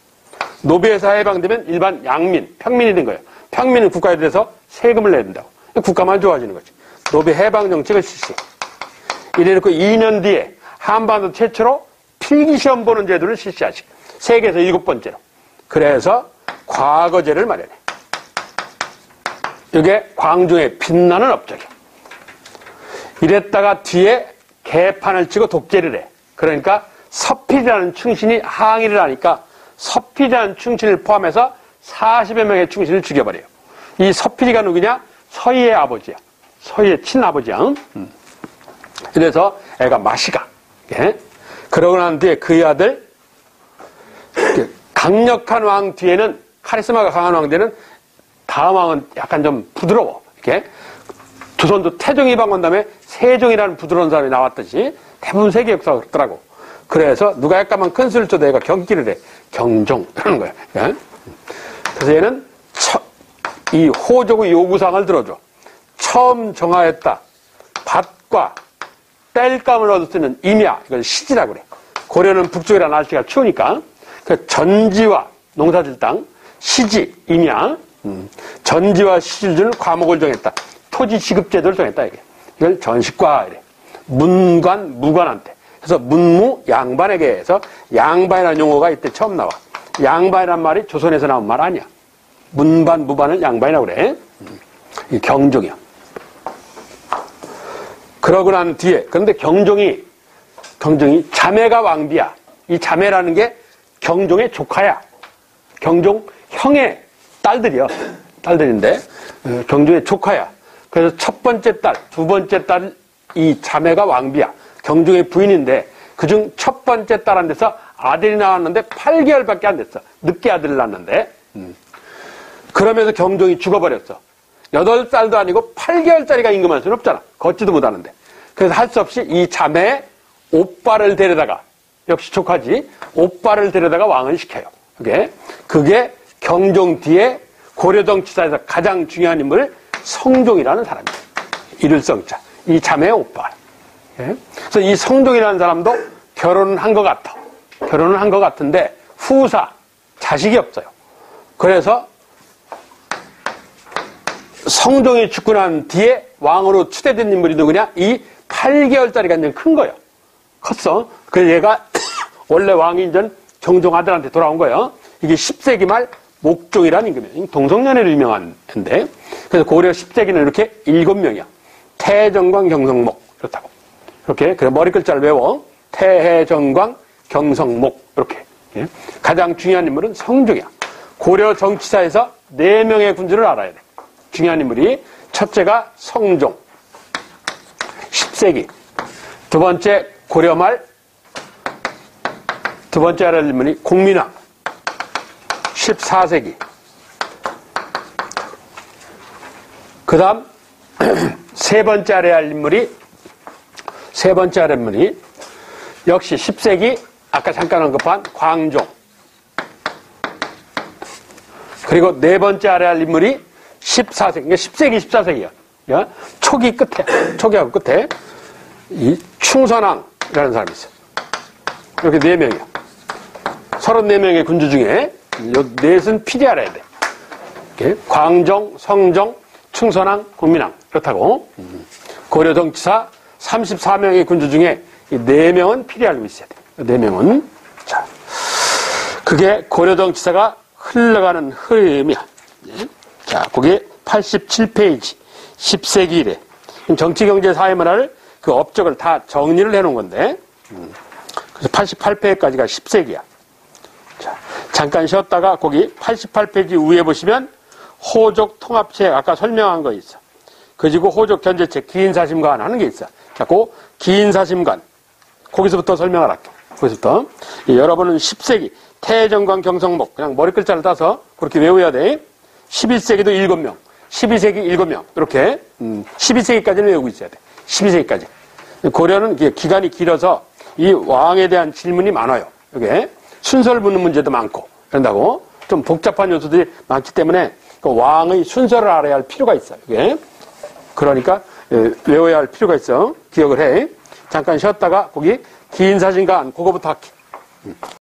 A: 노비에서 해방되면 일반 양민, 평민이 된 거예요. 평민은 국가에 대해서 세금을 내야 된다고. 국가만 좋아지는 거지. 노비 해방 정책을 실시해. 이래놓고 2년 뒤에 한반도 최초로 필기시험 보는 제도를 실시하시. 세계에서 7번째로. 그래서 과거제를 마련해. 이게 광종의 빛나는 업적이야. 이랬다가 뒤에 개판을 치고 독재를 해. 그러니까 서필이라는 충신이 항의를 하니까 서필이라는 충신을 포함해서 40여 명의 충신을 죽여버려요. 이 서필이가 누구냐? 서희의 아버지야. 서희의 친아버지야. 그래서 애가 마시가. 예? 그러고 난 뒤에 그의 아들 강력한 왕 뒤에는 카리스마가 강한 왕 뒤에는 다음 왕은 약간 좀 부드러워. 이렇게 조선도 태종 이방 온 다음에 세종이라는 부드러운 사람이 나왔듯이 대부분 세계 역사가 그렇더라고. 그래서 누가 약간만 큰 수를 쳐도 얘가 경기를 해. 경종 이러는 거야. 예? 그래서 얘는 이 호족의 요구사항을 들어줘. 처음 정하였다. 밭과 땔감을 얻을 수 있는 임야, 이걸 시지라고 그래. 고려는 북쪽이라 날씨가 추우니까 그 전지와 농사질 땅, 시지, 임야, 전지와 시지를 주는 과목을 정했다. 토지 지급 제도를 정했다 이게. 이걸 전식과 이래. 문관, 무관한테. 그래서 문무 양반에게 해서 양반이라는 용어가 이때 처음 나와. 양반이란 말이 조선에서 나온 말 아니야. 문반, 무반을 양반이라고 그래. 이 경종이야. 그러고 난 뒤에, 그런데 경종이 자매가 왕비야. 이 자매라는 게 경종의 조카야. 경종 형의 딸들인데, 경종의 조카야. 그래서 첫 번째 딸, 두 번째 딸, 이 자매가 왕비야. 경종의 부인인데, 그중 첫 번째 딸한테서 아들이 나왔는데 8개월밖에 안 됐어. 늦게 아들을 낳았는데. 그러면서 경종이 죽어버렸어. 8살도 아니고 8개월짜리가 임금할 수는 없잖아. 걷지도 못하는데. 그래서 할 수 없이 이 자매의 오빠를 데려다가, 역시 조카지, 오빠를 데려다가 왕을 시켜요. 그게 경종 뒤에 고려정치사에서 가장 중요한 인물 성종이라는 사람이에요. 이를 성자. 이 자매의 오빠. 그래서 이 성종이라는 사람도 결혼을 한 것 같아. 결혼을 한 것 같은데 후사, 자식이 없어요. 그래서 성종이 죽고 난 뒤에 왕으로 추대된 인물이 누구냐? 이 8개월짜리가 이제 큰 거예요. 컸어. 그래서 얘가 원래 왕인전 경종 아들한테 돌아온 거예요. 이게 10세기 말 목종이라는 임금이에요. 동성연애로 유명한 인데. 그래서 고려 10세기는 이렇게 7명이야. 태정광, 경성목. 그렇다고. 이렇게. 그래서 머리 글자를 외워. 태해정광, 경성목. 이렇게. 가장 중요한 인물은 성종이야. 고려 정치사에서 4명의 군주를 알아야 돼. 중요한 인물이. 첫째가 성종. 10세기. 두 번째 고려말. 두 번째 알아야 할 인물이 공민왕. 14세기. 그 다음 세 번째 알아야 할 인물이 역시 10세기 아까 잠깐 언급한 광종. 그리고 네 번째 알아야 할 인물이 14세기. 그러니까 10세기, 14세기야. 초기 끝에, 초기하고 끝에 이 충선왕이라는 사람이 있어요. 이렇게 4명이야. 34명의 군주 중에 요 넷은 필히 알아야 돼. 이렇게 광종, 성종, 충선왕, 공민왕. 그렇다고. 고려정치사 34명의 군주 중에 이 4명은 필히 알고 있어야 돼. 4명은. 자, 그게 고려정치사가 흘러가는 흐름이야. 자, 그게 87페이지. 10세기 이래. 정치, 경제, 사회, 문화를 그 업적을 다 정리를 해놓은 건데. 그래서 88페이지까지가 10세기야. 자, 잠깐 쉬었다가 거기 88페이지 위에 보시면 호족 통합책 아까 설명한 거 있어. 그리고 호족 견제책 기인사심관 하는 게 있어. 자, 그 기인사심관 거기서부터 설명을 할게. 거기서부터. 여러분은 10세기 태정광 경성목 그냥 머리 글자를 따서 그렇게 외워야 돼. 11세기도 7명, 12세기 7명 이렇게 12세기까지는 외우고 있어야 돼. 12세기까지. 고려는 기간이 길어서 이 왕에 대한 질문이 많아요. 이게 순서를 묻는 문제도 많고 그런다고 좀 복잡한 요소들이 많기 때문에 그 왕의 순서를 알아야 할 필요가 있어요. 이게 그러니까 외워야 할 필요가 있어. 기억을 해. 잠깐 쉬었다가 거기 기인사심관 그거부터 할게.